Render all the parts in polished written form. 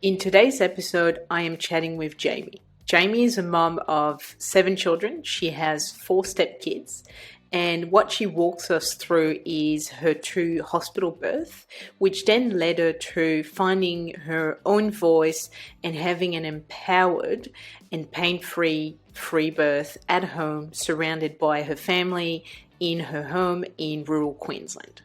In today's episode, I am chatting with Jaymie. Jaymie is a mom of 7 children. She has 4 stepkids. And what she walks us through is her 2 hospital births, which then led her to finding her own voice and having an empowered and pain-free free birth at home, surrounded by her family in her home in rural Queensland.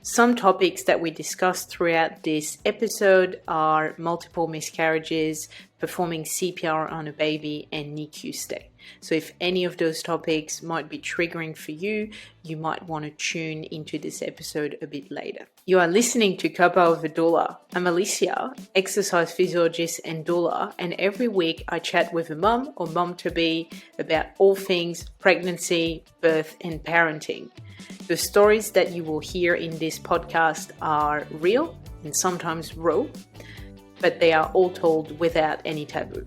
Some topics that we discussed throughout this episode are multiple miscarriages, performing CPR on a baby, and NICU stay. So if any of those topics might be triggering for you, you might want to tune into this episode a bit later. You are listening to Cuppa of a Doula. I'm Alicia, exercise physiologist and doula, and every week I chat with a mum or mum-to-be about all things pregnancy, birth, and parenting. The stories that you will hear in this podcast are real and sometimes raw, but they are all told without any taboo.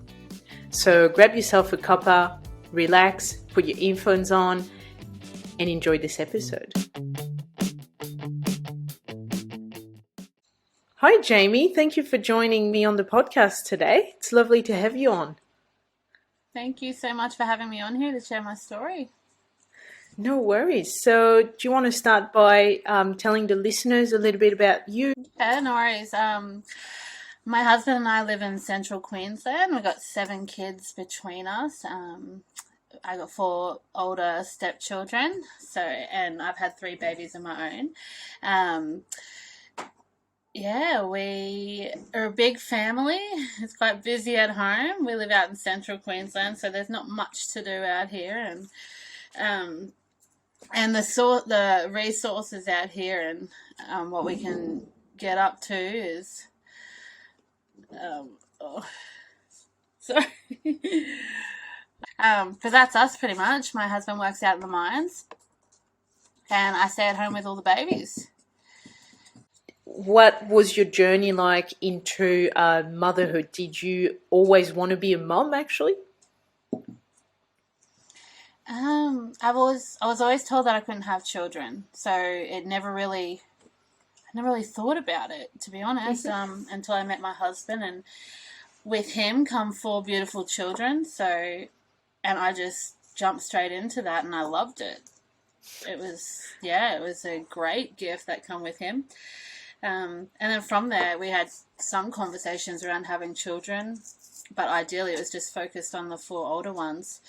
So grab yourself a cuppa, relax, put your earphones on, and enjoy this episode. Hi, Jaymie. Thank you for joining me on the podcast today. It's lovely to have you on. Thank you so much for having me on here to share my story. No worries. So do you want to start by telling the listeners a little bit about you? Yeah, no worries. My husband and I live in central Queensland. We've got 7 kids between us. I got 4 older stepchildren, and I've had 3 babies of my own. We are a big family. It's quite busy at home. We live out in central Queensland, so there's not much to do out here, and the resources out here and what we can get up to is sorry. Because that's us pretty much. My husband works out in the mines, and I stay at home with all the babies. What was your journey like into motherhood? Did you always want to be a mom, actually? I was always told that I couldn't have children, so I never really thought about it, to be honest, until I met my husband, and with him come 4 beautiful children. And I just jumped straight into that, and I loved it. It was a great gift that come with him. And then from there, we had some conversations around having children, but ideally it was just focused on the 4 older ones.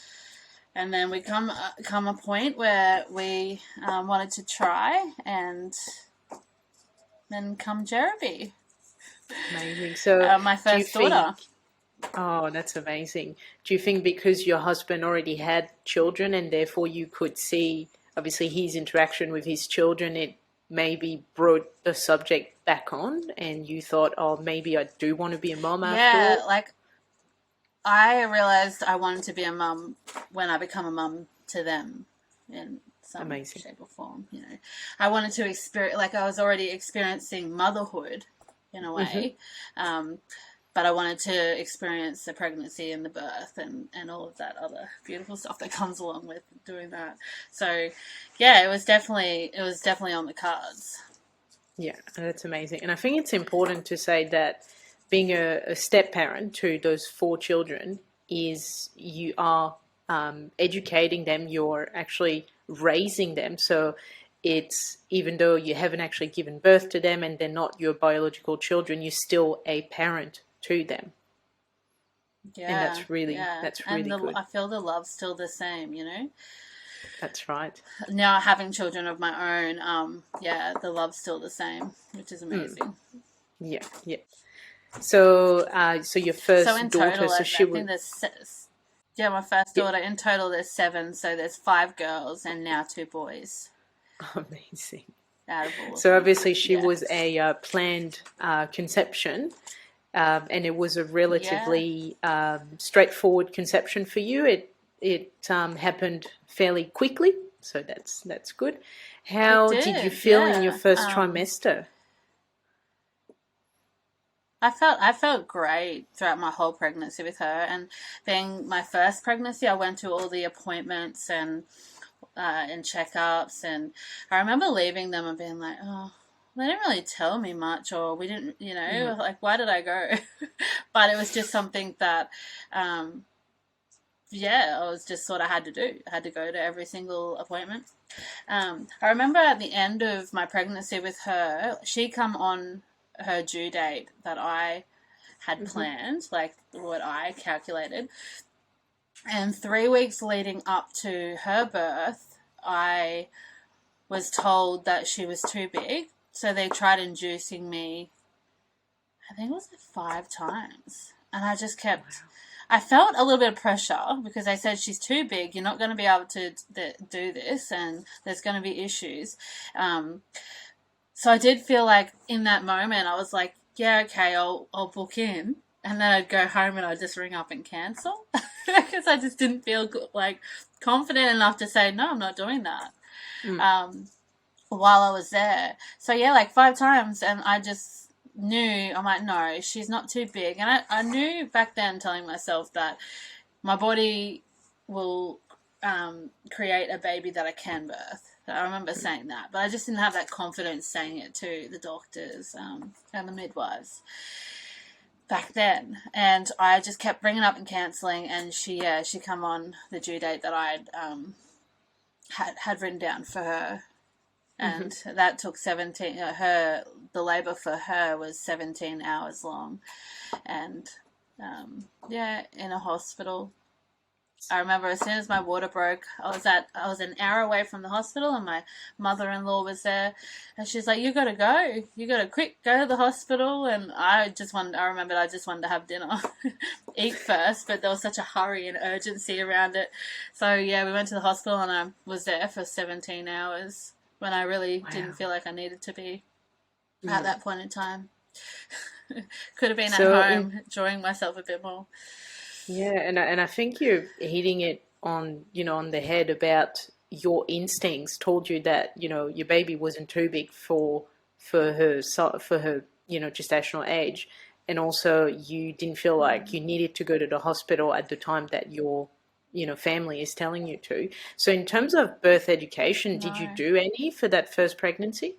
And then we come a point where we wanted to try, and then come Jaymie. Amazing. So my first daughter. Oh, that's amazing. Do you think because your husband already had children and therefore you could see, obviously, his interaction with his children, it maybe brought the subject back on and you thought, oh, maybe I do want to be a mom after all? Like I realized I wanted to be a mum when I become a mum to them in some shape or form. I wanted to experience, like I was already experiencing motherhood in a way, but I wanted to experience the pregnancy and the birth and all of that other beautiful stuff that comes along with doing that. So, yeah, it was definitely on the cards. Yeah, that's amazing. And I think it's important to say that being a step-parent to those 4 children is you are educating them, you're actually raising them. So it's, even though you haven't actually given birth to them and they're not your biological children, you're still a parent to them. Yeah. And that's really good. I feel the love's still the same, That's right. Now having children of my own, the love's still the same, which is amazing. Yeah. So your first in daughter, total, my first daughter, in total there's 7, so there's 5 girls and now 2 boys. Amazing. Out of all so obviously she was a planned conception, and it was a relatively straightforward conception for you. It happened fairly quickly, so that's good. How did you feel in your first trimester? I felt great throughout my whole pregnancy with her, and being my first pregnancy, I went to all the appointments and checkups, and I remember leaving them and being like, oh, they didn't really tell me much, or we didn't, Mm. like, why did I go? But it was just something that, um, yeah, I was just sort of had to do. I had to go to every single appointment. I remember at the end of my pregnancy with her, she come on her due date that I had Mm-hmm. planned, like what I calculated. And 3 weeks leading up to her birth, I was told that she was too big. So they tried inducing me, I think it was like 5 times. And I just kept, I felt a little bit of pressure because they said she's too big. You're not going to be able to do this, and there's going to be issues. Um, so I did feel like in that moment, I was like, yeah, okay, I'll book in. And then I'd go home and I'd just ring up and cancel because I just didn't feel like confident enough to say, no, I'm not doing that. Mm. Um, while I was there. So yeah, like 5 times, and I just knew, I'm like, no, she's not too big. And I knew back then, telling myself that my body will create a baby that I can birth. I remember saying that, but I just didn't have that confidence saying it to the doctors and the midwives back then. And I just kept bringing up and cancelling, and she come on the due date that I'd had written down for her, and Mm-hmm. that took 17. The labor for her was 17 hours long, and in a hospital. I remember as soon as my water broke, I was an hour away from the hospital, and my mother-in-law was there, and she's like, "You gotta go, you gotta quick go to the hospital." And I remembered I just wanted to have dinner, eat first, but there was such a hurry and urgency around it. So yeah, we went to the hospital, and I was there for 17 hours when I really didn't Wow. feel like I needed to be at Mm. that point in time. Could have been at So in home enjoying myself a bit more. Yeah, and I think you're hitting it on, on the head about your instincts told you that, your baby wasn't too big for her, gestational age, and also you didn't feel like you needed to go to the hospital at the time that your, family is telling you to. So in terms of birth education, did you No. do any for that first pregnancy?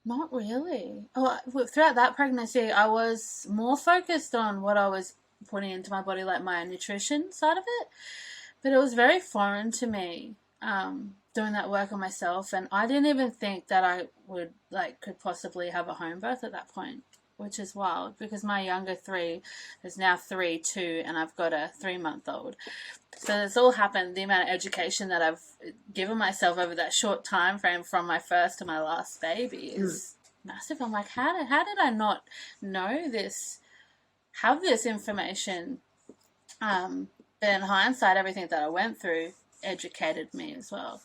Not really. Oh, throughout that pregnancy, I was more focused on what I was putting into my body, like my nutrition side of it. But it was very foreign to me, doing that work on myself, and I didn't even think that I would could possibly have a home birth at that point, which is wild because my younger three is now 3, 2, and I've got a 3-month-old. So it's all happened. The amount of education that I've given myself over that short time frame from my first to my last baby Mm. is massive. I'm like, how did I not know this? Have this information? But in hindsight, everything that I went through educated me as well.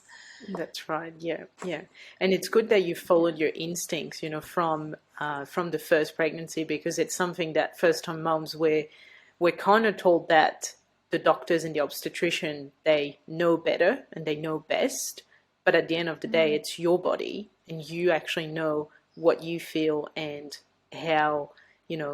That's right. Yeah, yeah. And it's good that you followed your instincts, from the first pregnancy, because it's something that first time moms we're kind of told that the doctors and the obstetrician, they know better and they know best, but at the end of the day, Mm, it's your body and you actually know what you feel and how,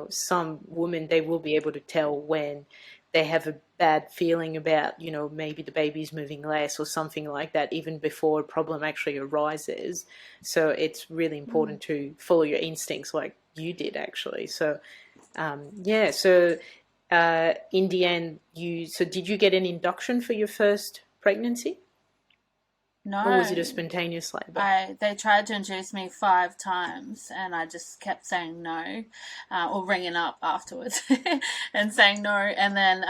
some women, they will be able to tell when they have a bad feeling about, maybe the baby's moving less or something like that, even before a problem actually arises. So it's really mm. important to follow your instincts like you did actually. So, yeah. So, in the end, so did you get an induction for your first pregnancy, or was it a No, spontaneous labor? they tried to induce me 5 times, and I just kept saying no, or ringing up afterwards and saying no. And then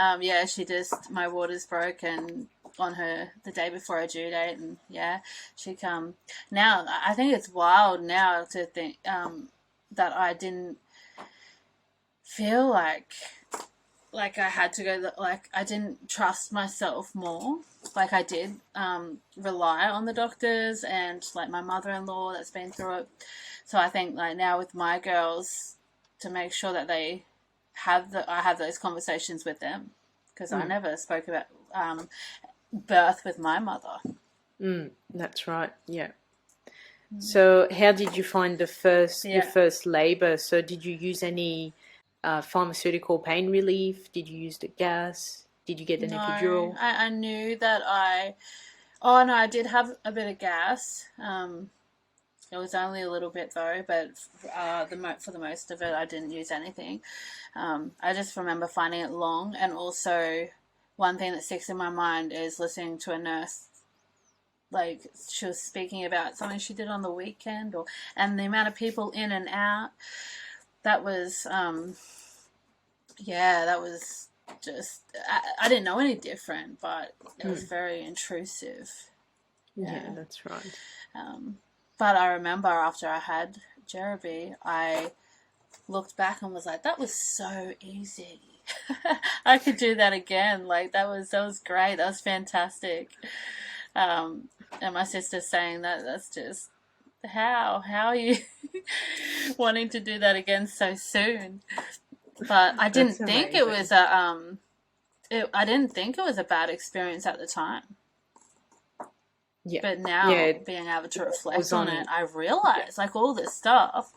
she just my waters broke and on her the day before her due date, and yeah, she come. Now I think it's wild now to think that I didn't feel like I had to go, like I didn't trust myself more like I did, rely on the doctors and like my mother-in-law that's been through it. So I think like now with my girls, to make sure that I have those conversations with them, because I Mm, never spoke about birth with my mother. that's right. Yeah. So, how did you find your Yeah. first labor? So, did you use any pharmaceutical pain relief? Did you use the gas? Did you get an No, epidural? I knew that oh no, I did have a bit of gas. It was only a little bit though, but for the most of it, I didn't use anything. I just remember finding it long, and also one thing that sticks in my mind is listening to a nurse, like she was speaking about something she did on the weekend, and the amount of people in and out. That was that was just I didn't know any different, but it was very intrusive. Yeah, that's right. But I remember after I had Jeremy, I looked back and was like, that was so easy. I could do that again. Like that was great. That was fantastic. And my sister's saying that's just how are you wanting to do that again so soon? But I didn't think it was I didn't think it was a bad experience at the time. Yeah. But now, being able to reflect on it, I realize like all this stuff.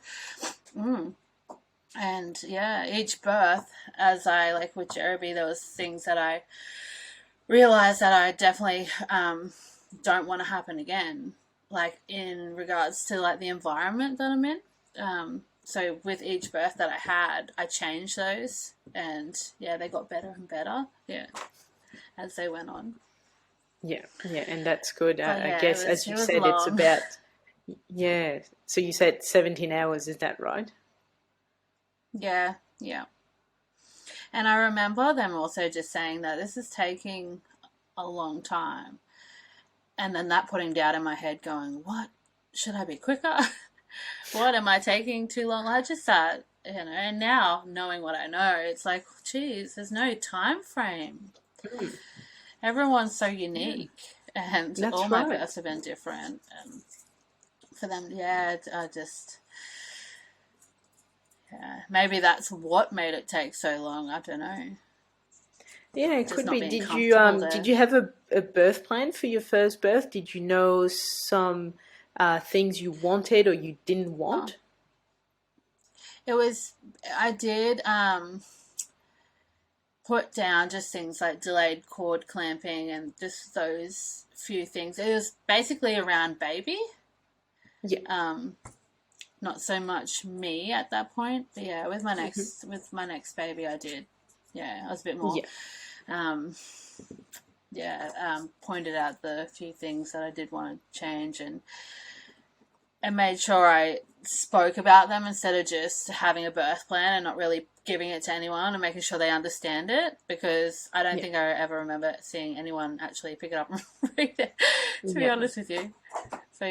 And each birth, as I like with Jeremy, there was things that I realized that I definitely don't want to happen again. Like in regards to like the environment that I'm in. So with each birth that I had, I changed those, and they got better and better. Yeah, as they went on. Yeah, and that's good. I guess, as you said, long. It's about, so you said 17 hours, is that right? Yeah. And I remember them also just saying that this is taking a long time. And then that putting doubt in my head going, what? Should I be quicker? What, am I taking too long? I just sat, and now knowing what I know, it's like, geez, there's no time frame. Everyone's so unique. And that's all my births have been different. And for them, maybe that's what made it take so long. I don't know. Yeah, it could be. Did you have a birth plan for your first birth? Did you know some things you wanted or you didn't want? I did put down just things like delayed cord clamping and just those few things. It was basically around baby. Yeah. Not so much me at that point, but with my next baby, I did. Yeah, I was a bit more. Pointed out the few things that I did want to change, and made sure I spoke about them instead of just having a birth plan and not really giving it to anyone and making sure they understand it, because I don't think I ever remember seeing anyone actually pick it up and read it, to be honest with you. So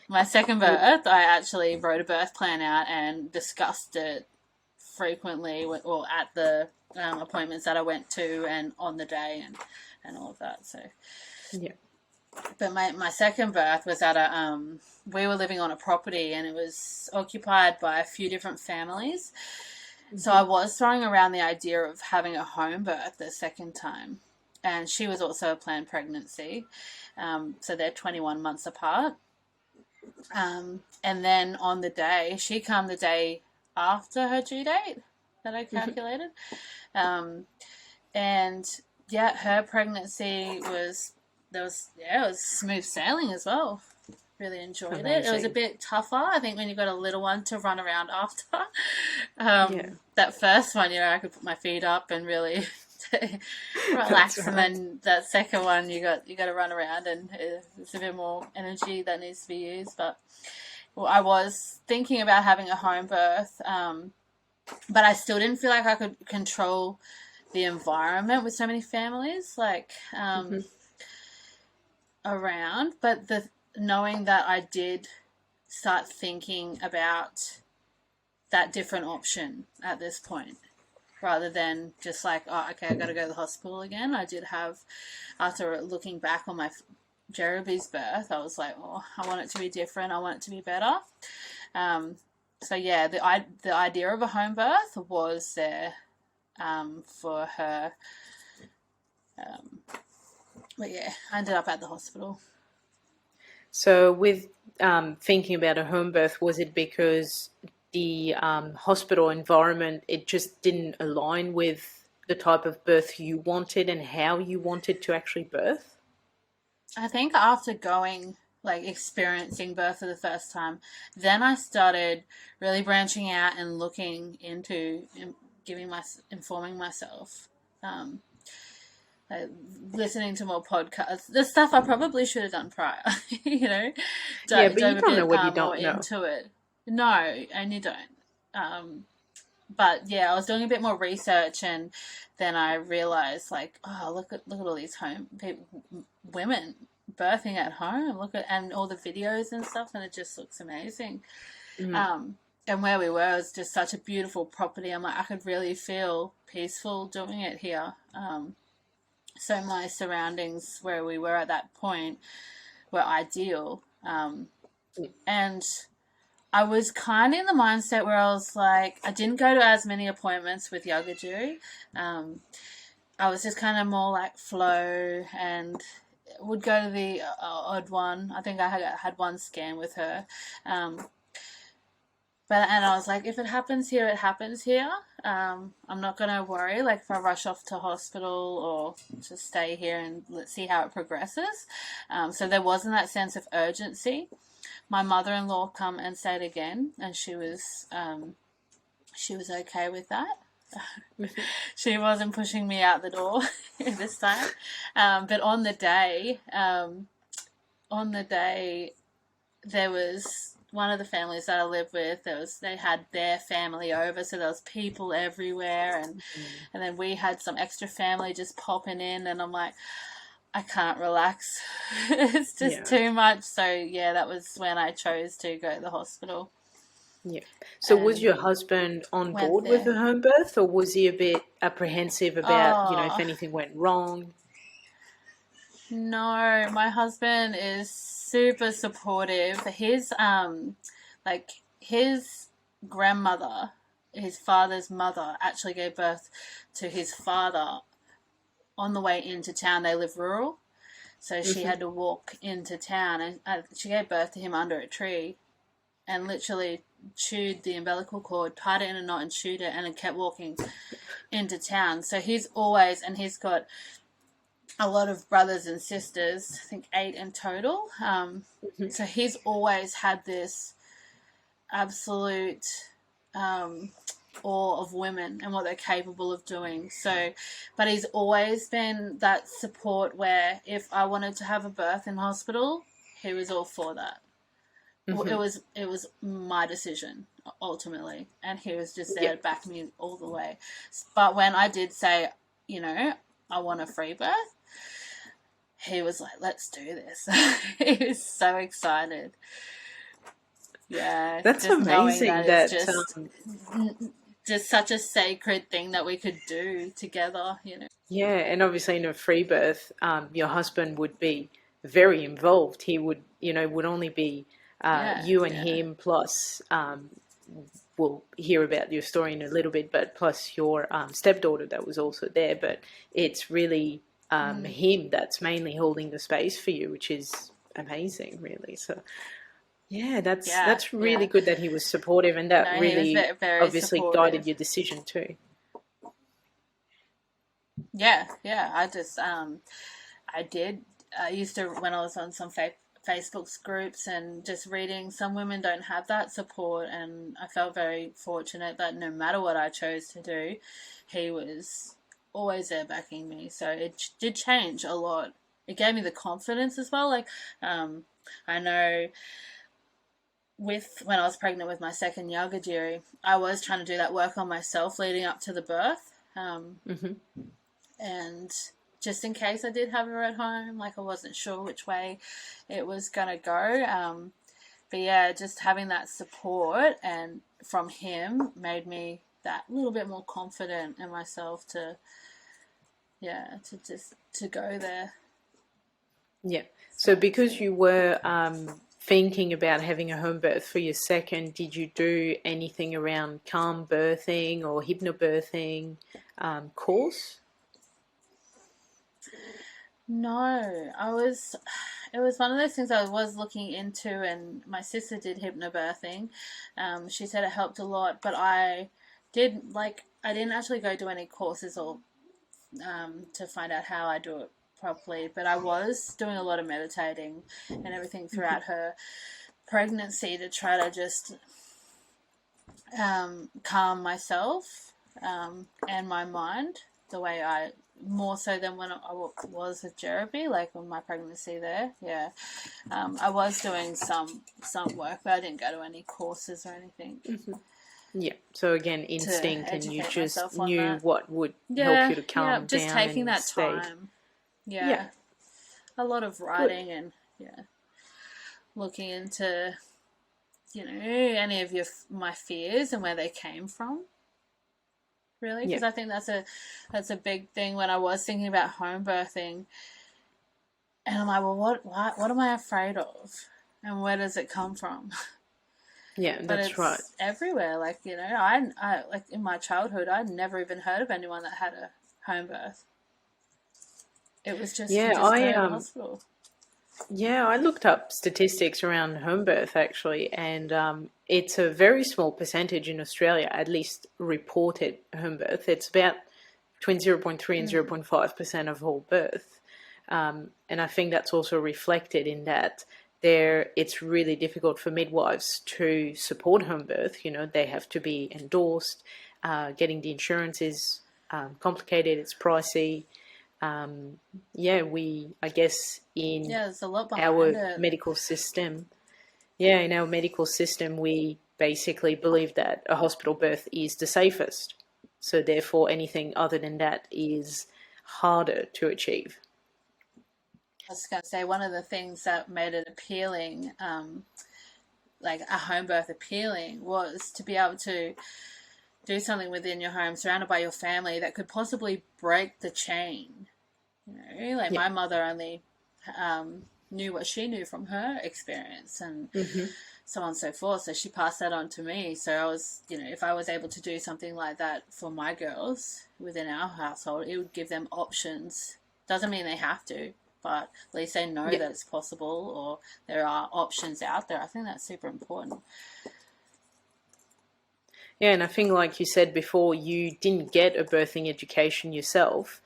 my second birth, I actually wrote a birth plan out and discussed it frequently or at the appointments that I went to and on the day and all of that. So but my second birth was at we were living on a property and it was occupied by a few different families. So I was throwing around the idea of having a home birth the second time, and she was also a planned pregnancy. So they're 21 months apart. And then on the day, she came the day after her due date that I calculated. And her pregnancy was smooth sailing as well. Really enjoyed it. It was a bit tougher, I think, when you got a little one to run around after. That first one, I could put my feet up and really relax, and then that second one, you got to run around, and it's a bit more energy that needs to be used. But I was thinking about having a home birth, but I still didn't feel like I could control the environment with so many families around. But knowing that I did start thinking about that different option at this point, rather than just like, oh, okay, I got to go to the hospital again. I did have, after looking back on my Jeremy's birth, I was like, oh, I want it to be different. I want it to be better. The idea of a home birth was there for her. But I ended up at the hospital. So with thinking about a home birth, was it because the hospital environment, it just didn't align with the type of birth you wanted and how you wanted to actually birth? I think after going like experiencing birth for the first time, then I started really branching out and looking into informing myself, um, listening to more podcasts, the stuff I probably should have done prior, you know, Yeah, but you dove a don't know bit what you more don't know. into it. No, and you don't. But yeah, I was doing a bit more research, and then I realized, like, oh, look at all these women birthing at home. Look at and all the videos and stuff, and it just looks amazing. Mm. And where we were was just such a beautiful property. I'm like, I could really feel peaceful doing it here. So my surroundings where we were at that point were ideal. And I was kind of in the mindset where I was like, I didn't go to as many appointments with Yagajiri. I was just kind of more like flow and would go to the odd one. I think I had one scan with her. And I was like, if it happens here, it happens here. I'm not going to worry. Like if I rush off to hospital or just stay here and let's see how it progresses. So there wasn't that sense of urgency. My mother-in-law come and stayed again, and she was okay with that. She wasn't pushing me out the door this time. But on the day, there was one of the families that I lived with. They had their family over, so there was people everywhere, and then we had some extra family just popping in, and I'm like, I can't relax. It's just too much. So yeah, that was when I chose to go to the hospital. Yeah. So was your husband on board with the home birth, or was he a bit apprehensive about, if anything went wrong? No, my husband is super supportive. His grandmother, his father's mother, actually gave birth to his father on the way into town. They live rural, so she had to walk into town, and she gave birth to him under a tree, and literally chewed the umbilical cord, tied it in a knot, and chewed it, and then kept walking into town. So he's got a lot of brothers and sisters, I think 8 in total. So he's always had this absolute awe of women and what they're capable of doing. So, but he's always been that support where if I wanted to have a birth in hospital, he was all for that. It was my decision ultimately, and he was just there to back me all the way. But when I did say, I want a free birth, he was like, let's do this. He was so excited. Yeah, that's amazing. It's just such a sacred thing that we could do together, Yeah, and obviously in a free birth, your husband would be very involved. He would, would only be you and him, plus we'll hear about your story in a little bit, but plus your stepdaughter that was also there. But it's really him that's mainly holding the space for you, which is amazing, really. So yeah, that's really good that he was supportive, and that really very, very obviously supportive. guided your decision too. Yeah. I just I used to, when I was on some Facebook groups and just reading, some women don't have that support, and I felt very fortunate that no matter what I chose to do, he was always there backing me. So it did change a lot. It gave me the confidence as well. Like I know when I was pregnant with my second Yagajiri, I was trying to do that work on myself leading up to the birth, and just in case I did have her at home, like I wasn't sure which way it was going to go. But yeah, just having that support and from him made me that little bit more confident in myself to go there. Yeah. So because you were thinking about having a home birth for your second, did you do anything around calm birthing or hypnobirthing course? No, it was one of those things I was looking into, and my sister did hypnobirthing. She said it helped a lot, but I didn't actually go do any courses or to find out how I do it properly. But I was doing a lot of meditating and everything throughout her pregnancy to try to just calm myself and my mind the way I more so than when I was with Jeremy, like when my pregnancy there. Yeah, I was doing some work, but I didn't go to any courses or anything. Yeah. So again, instinct, and you just knew that. what would help you to calm down. Just taking and that stayed. time. Yeah. A lot of writing. Good. And looking into any of my fears and where they came from. Really, because I think that's a big thing when I was thinking about home birthing, and I'm like, well, what am I afraid of, and where does it come from? Yeah, that's right. Everywhere. Like I like in my childhood, I'd never even heard of anyone that had a home birth. It was just you just go to the hospital. Yeah, I looked up statistics around home birth actually, and it's a very small percentage in Australia, at least reported home birth. It's about between 0.3 and 0.5% of all birth. And I think that's also reflected in that it's really difficult for midwives to support home birth. They have to be endorsed. Getting the insurance is complicated, it's pricey. I guess there's a lot our medical system, we basically believe that a hospital birth is the safest. So therefore, anything other than that is harder to achieve. I was going to say, one of the things that made it appealing, like a home birth appealing, was to be able to do something within your home, surrounded by your family, that could possibly break the chain. My mother only knew what she knew from her experience, and so on and so forth. So she passed that on to me. So I was, if I was able to do something like that for my girls within our household, it would give them options. Doesn't mean they have to, but at least they know that it's possible, or there are options out there. I think that's super important. Yeah, and I think, like you said before, you didn't get a birthing education yourself.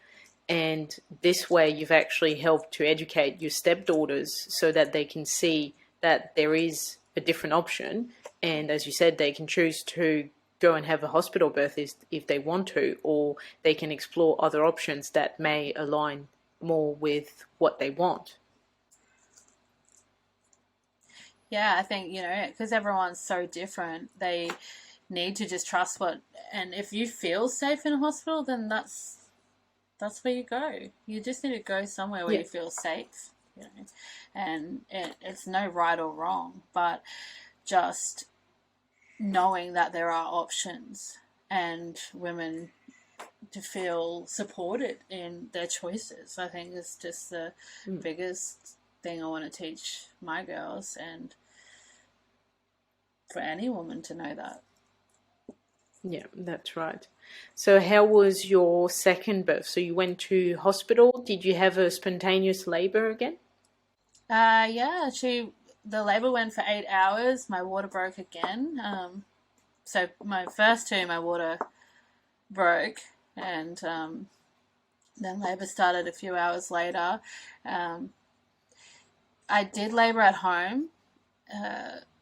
And this way you've actually helped to educate your stepdaughters so that they can see that there is a different option. And as you said, they can choose to go and have a hospital birth if they want to, or they can explore other options that may align more with what they want. Yeah, I think, because everyone's so different, they need to just trust and if you feel safe in a hospital, then that's where you go. You just need to go somewhere where you feel safe, and it's no right or wrong, but just knowing that there are options and women to feel supported in their choices, I think is just the biggest thing I want to teach my girls, and for any woman to know that. Yeah, that's right. So how was your second birth? So you went to hospital. Did you have a spontaneous labor again? The labor went for 8 hours. My water broke again. So my first two, my water broke, and then labor started a few hours later. I did labor at home,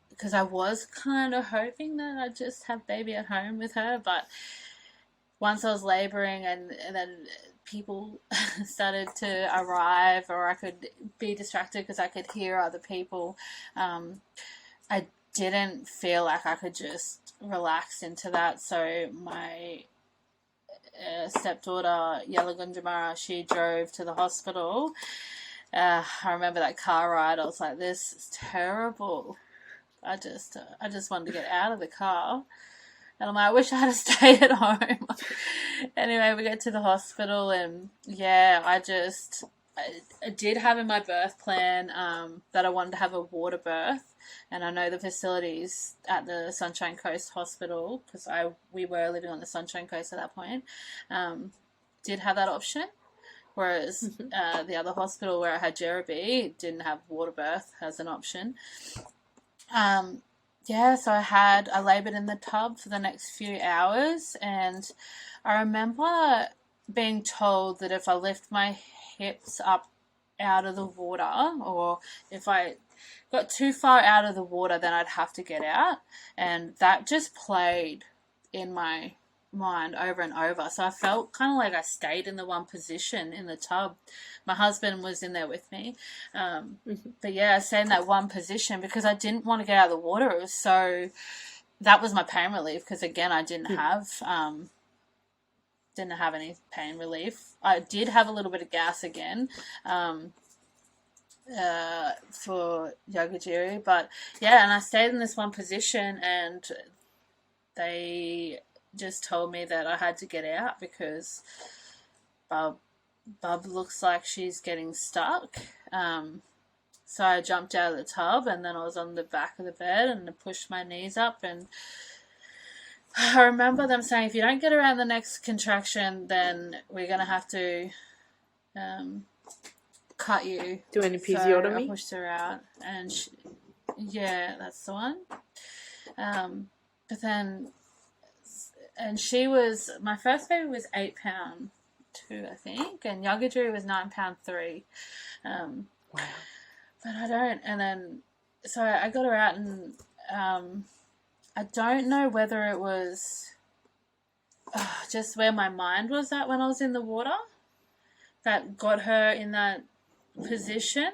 because I was kind of hoping that I'd just have baby at home with her, but once I was labouring and then people started to arrive, or I could be distracted because I could hear other people, I didn't feel like I could just relax into that. So my stepdaughter, Yalagunjamara, she drove to the hospital. I remember that car ride. I was like, this is terrible. I just wanted to get out of the car, and I'm like, I wish I had stayed at home. Anyway, we get to the hospital, and I did have in my birth plan that I wanted to have a water birth, and I know the facilities at the Sunshine Coast Hospital, because we were living on the Sunshine Coast at that point, did have that option. Whereas the other hospital where I had Jeremy didn't have water birth as an option. So I laboured in the tub for the next few hours, and I remember being told that if I lift my hips up out of the water, or if I got too far out of the water, then I'd have to get out. And that just played in my mind over and over. So I felt kind of like I stayed in the one position in the tub. My husband was in there with me. But yeah, I stayed in that one position because I didn't want to get out of the water. It was so, that was my pain relief, because again, I didn't have any pain relief. I did have a little bit of gas again for Yagajiri, but yeah, and I stayed in this one position, and they just told me that I had to get out because Bub looks like she's getting stuck. So I jumped out of the tub, and then I was on the back of the bed and I pushed my knees up, and I remember them saying, if you don't get her out in the next contraction, then we're going to have to cut you. Do an episiotomy? So I pushed her out, and yeah, that's the one. But then, and she was, my first baby was 8 pound 2, I think, and Yagajiri was 9 pound 3. Wow. But I don't, and then, so I got her out, and I don't know whether it was just where my mind was at when I was in the water that got her in that position,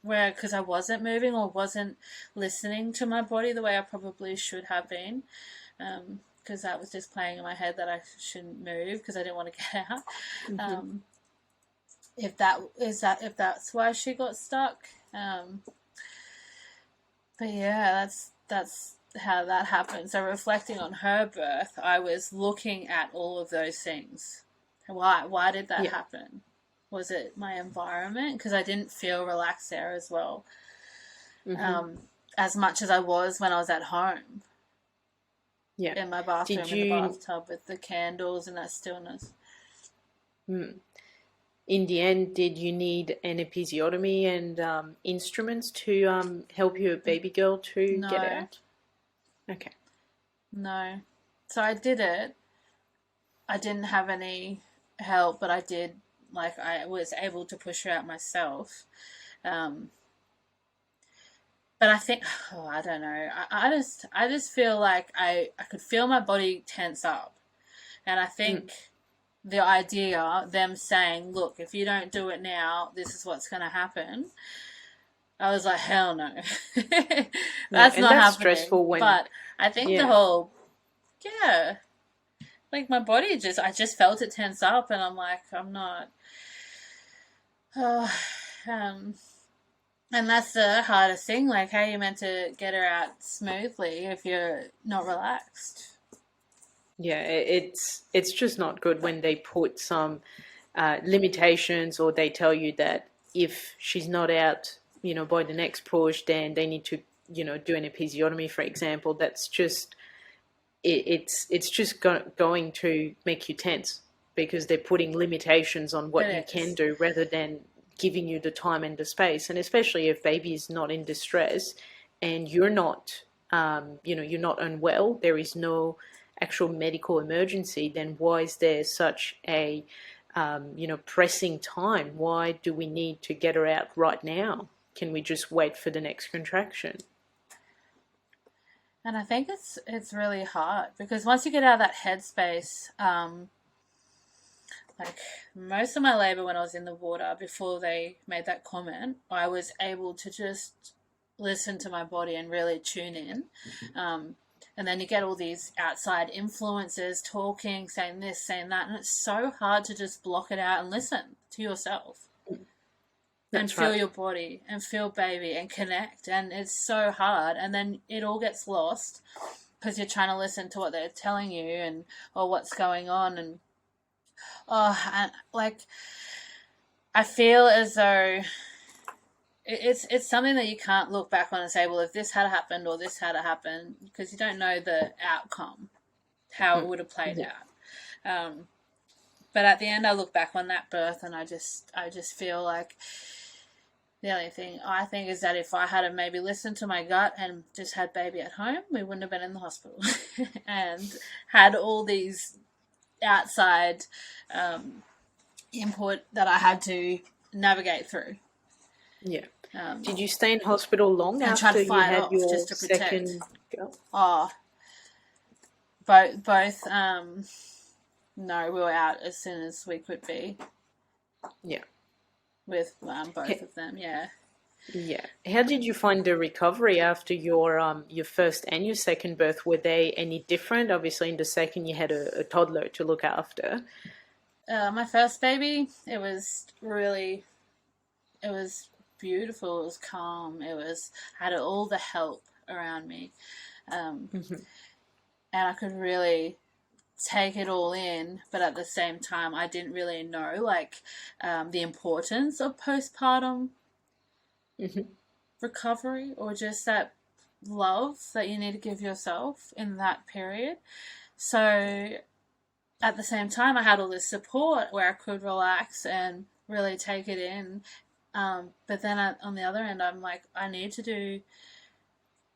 where, because I wasn't moving or wasn't listening to my body the way I probably should have been, because that was just playing in my head that I shouldn't move because I didn't want to get out. Mm-hmm. If that's why she got stuck. But yeah, that's how that happened. So reflecting on her birth, I was looking at all of those things. Why did that happen? Was it my environment? Because I didn't feel relaxed there as well, as much as I was when I was at home. Yeah, in my bathroom, in the bathtub with the candles and that stillness. In the end, did you need an episiotomy and instruments to help your baby girl to get out? Okay. No. So I did it. I didn't have any help, but I did, like, I was able to push her out myself. But I think, I don't know. I just feel like I could feel my body tense up. And I think the idea, them saying, look, if you don't do it now, this is what's going to happen. I was like, hell no. That's not happening. Stressful when, but I think the whole, like my body I just felt it tense up, and I'm like, I'm not. And that's the hardest thing. Like, how are you meant to get her out smoothly if you're not relaxed? Yeah, it's just not good when they put some limitations, or they tell you that if she's not out, by the next push, then they need to, do an episiotomy, for example. That's just, it's just going to make you tense, because they're putting limitations on what you can do rather than giving you the time and the space. And especially if baby is not in distress and you're not, you're not unwell, there is no actual medical emergency, then why is there such a, pressing time? Why do we need to get her out right now? Can we just wait for the next contraction? And I think it's really hard, because once you get out of that headspace, like most of my labor when I was in the water, before they made that comment, I was able to just listen to my body and really tune in. And then you get all these outside influences talking, saying this, saying that, and it's so hard to just block it out and listen to yourself. And feel your body and feel baby and connect. And it's so hard. And then it all gets lost because you're trying to listen to what they're telling you or what's going on. And, I feel as though it's something that you can't look back on and say, well, if this had happened or this had happened, because you don't know the outcome, how it would have played out. But at the end, I look back on that birth and I just feel like the only thing I think is that if I had maybe listened to my gut and just had baby at home, we wouldn't have been in the hospital and had all these outside input that I had to navigate through. Yeah. Did you stay in hospital long after you had your second girl? Oh, both. No, we were out as soon as we could be. Yeah. With both of them, yeah. Yeah. How did you find the recovery after your first and your second birth? Were they any different? Obviously, in the second, you had a toddler to look after. My first baby, it was beautiful. It was calm. Had all the help around me, and I could really take it all in. But at the same time, I didn't really know the importance of postpartum recovery, or just that love that you need to give yourself in that period. So at the same time, I had all this support where I could relax and really take it in. But then on the other end, I'm like, I need to do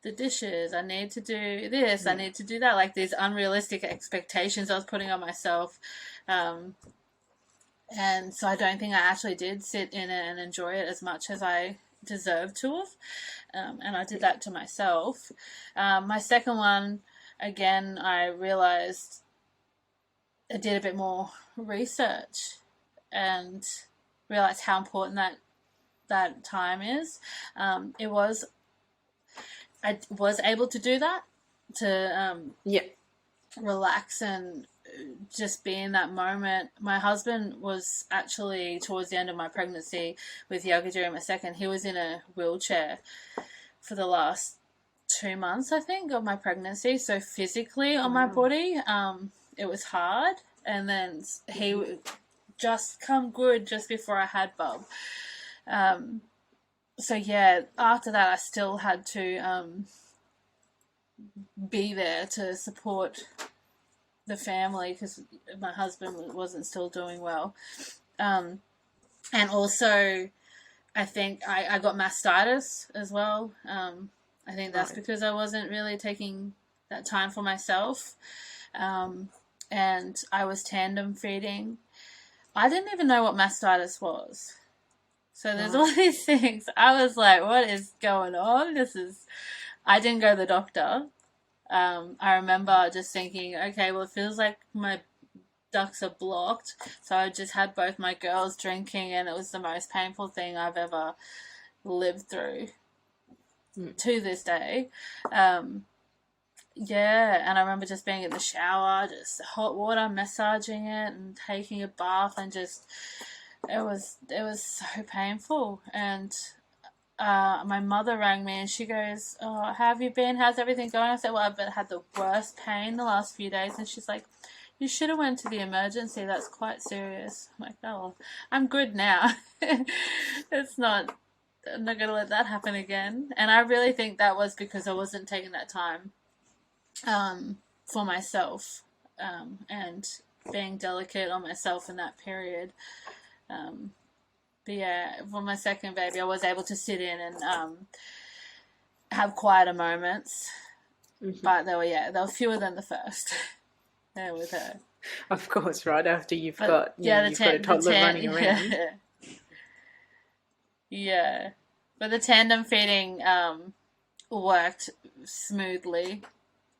the dishes. I need to do this. I need to do that. Like these unrealistic expectations I was putting on myself. And so I don't think I actually did sit in it and enjoy it as much as I deserved to have. And I did that to myself. My second one, again, I realized I did a bit more research and realized how important that time is. I was able to do that, to relax and just be in that moment. My husband was actually, towards the end of my pregnancy with Yoga during my second, he was in a wheelchair for the last 2 months, I think, of my pregnancy. So physically on my body, it was hard. And then he just come good just before I had Bub. So yeah, after that I still had to be there to support the family because my husband wasn't still doing well. And also I think I got mastitis as well. I think that's because I wasn't really taking that time for myself. And I was tandem feeding. I didn't even know what mastitis was. So there's all these things. I was like, what is going on? I didn't go to the doctor. I remember just thinking, okay, well, it feels like my ducts are blocked. So I just had both my girls drinking, and it was the most painful thing I've ever lived through to this day. Yeah, and I remember just being in the shower, just hot water, massaging it and taking a bath, and just it was so painful. And my mother rang me and she goes, "Oh, how have you been? How's everything going?" I said, "Well, I've had the worst pain the last few days." And she's like, "You should have went to the emergency. That's quite serious." I'm like, "Oh, I'm good now." I'm not going to let that happen again. And I really think that was because I wasn't taking that time for myself, and being delicate on myself in that period. But yeah, for my second baby, I was able to sit in and have quieter moments. But they were fewer than the first. There with her. Of course, right after you've got a toddler running around. Yeah. But the tandem feeding worked smoothly.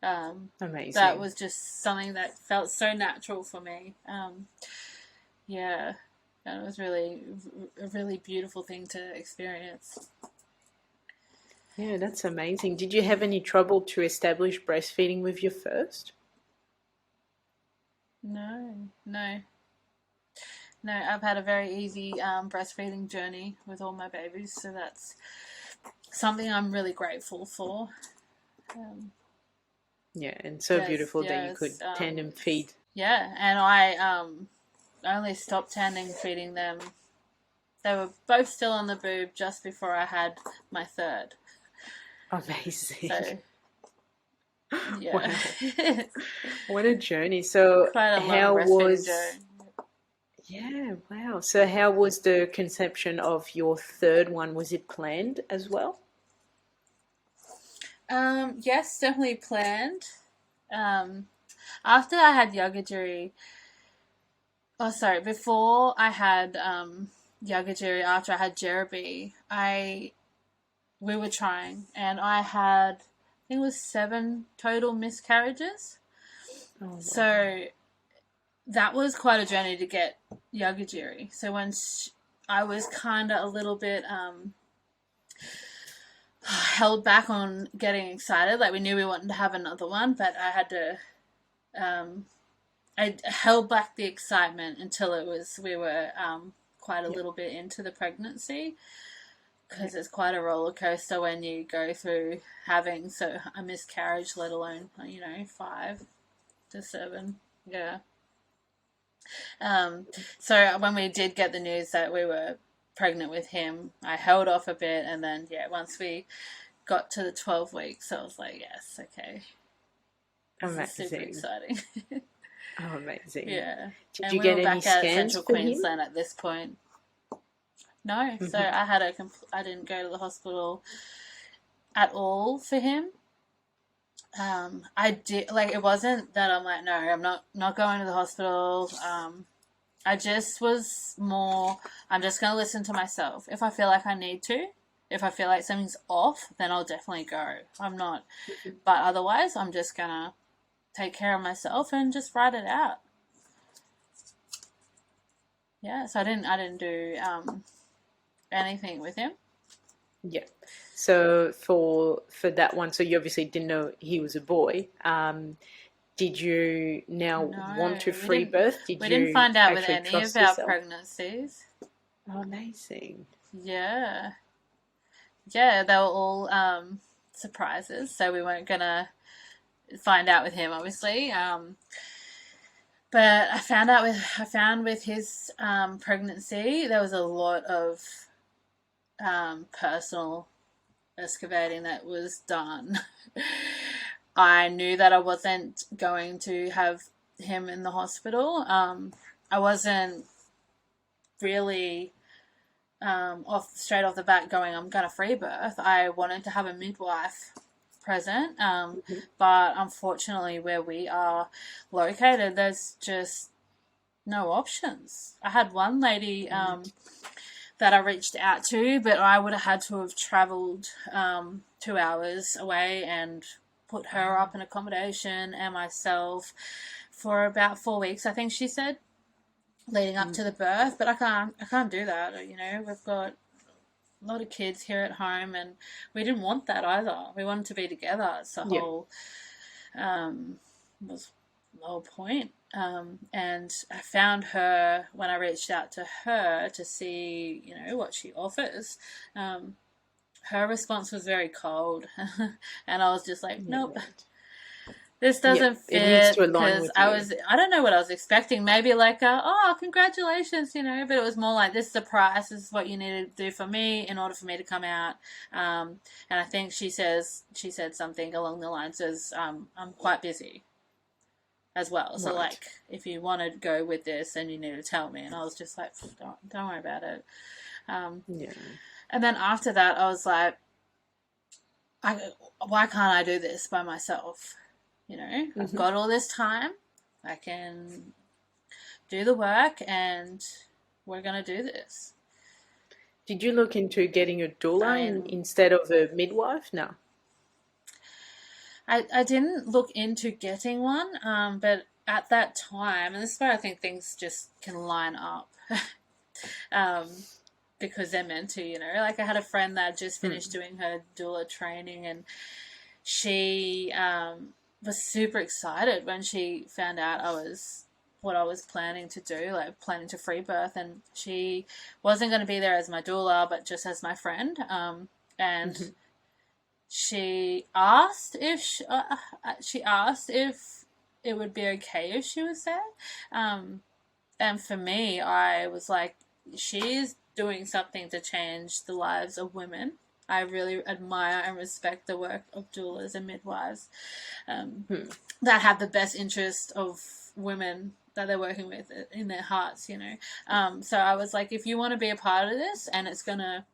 Amazing. That was just something that felt so natural for me. Yeah, and it was really a really beautiful thing to experience. Yeah, that's amazing. Did you have any trouble to establish breastfeeding with your first? No. I've had a very easy breastfeeding journey with all my babies, so that's something I'm really grateful for. Yeah, and so beautiful that you could tandem feed. Yeah, and I only stopped tandem feeding them. They were both still on the boob just before I had my third. Amazing. So, yeah. Wow. What a journey. So quite a long breastfeeding journey. Yeah, wow. So how was the conception of your third one? Was it planned as well? Yes, definitely planned. After I had Yagajiri, Oh, sorry. Before I had Yagajiri, after I had Jerebi, we were trying, and I had, I think it was 7 total miscarriages. Oh, wow. So that was quite a journey to get Yagajiri. So when I was kind of a little bit held back on getting excited, like we knew we wanted to have another one, but I had to. I held back the excitement until we were quite a little bit into the pregnancy, because it's quite a roller coaster when you go through having a miscarriage, let alone 5 to 7. Yeah. So when we did get the news that we were pregnant with him, I held off a bit, and then once we got to the 12 weeks, I was like, yes, okay, this is super exciting. Oh, amazing. Yeah. Did you get any scans back at Central for Queensland him? at this point. No, so I didn't go to the hospital at all for him. I did, like, it wasn't that I'm like, no, I'm not going to the hospital. I just was more, I'm just going to listen to myself. If I feel like I need to, if I feel like something's off, then I'll definitely go. I'm not, but otherwise I'm just going to take care of myself and just ride it out. Yeah, so I didn't do anything with him. Yeah. So for that one, so you obviously didn't know he was a boy. Did you want to free birth? We didn't find out with any of our yourself? pregnancies. Oh, amazing. Yeah. Yeah, they were all surprises, so we weren't going to find out with him, obviously. But I found with his pregnancy, there was a lot of personal excavating that was done. I knew that I wasn't going to have him in the hospital. I wasn't really straight off the bat going, I'm going to free birth. I wanted to have a midwife present, but unfortunately where we are located, there's just no options. I had one lady that I reached out to, but I would have had to have travelled 2 hours away and put her up in accommodation and myself for about 4 weeks, I think she said, leading up to the birth. But I can't do that. We've got a lot of kids here at home, and we didn't want that either. We wanted to be together. It's the whole was the whole point. And I found her when I reached out to her to see, what she offers. Her response was very cold, and I was just like, nope. This doesn't fit. It needs to align with you. I don't know what I was expecting. Maybe like, oh, congratulations, but it was more like, this is the price. This is what you need to do for me in order for me to come out. And I think she said something along the lines as, I'm quite busy as well. So like, if you want to go with this, then you need to tell me. And I was just like, don't worry about it. And then after that, I was like, why can't I do this by myself? I've got all this time. I can do the work, and we're going to do this. Did you look into getting a doula instead of a midwife? No. I didn't look into getting one, but at that time, and this is where I think things just can line up, because they're meant to, Like I had a friend that just finished doing her doula training, and she was super excited when she found out what I was planning to do, like planning to free birth, and she wasn't going to be there as my doula, but just as my friend. And she asked if it would be okay if she was there. And for me, I was like, she's doing something to change the lives of women. I really admire and respect the work of doulas and midwives that have the best interest of women that they're working with in their hearts, So I was like, if you want to be a part of this and it's going to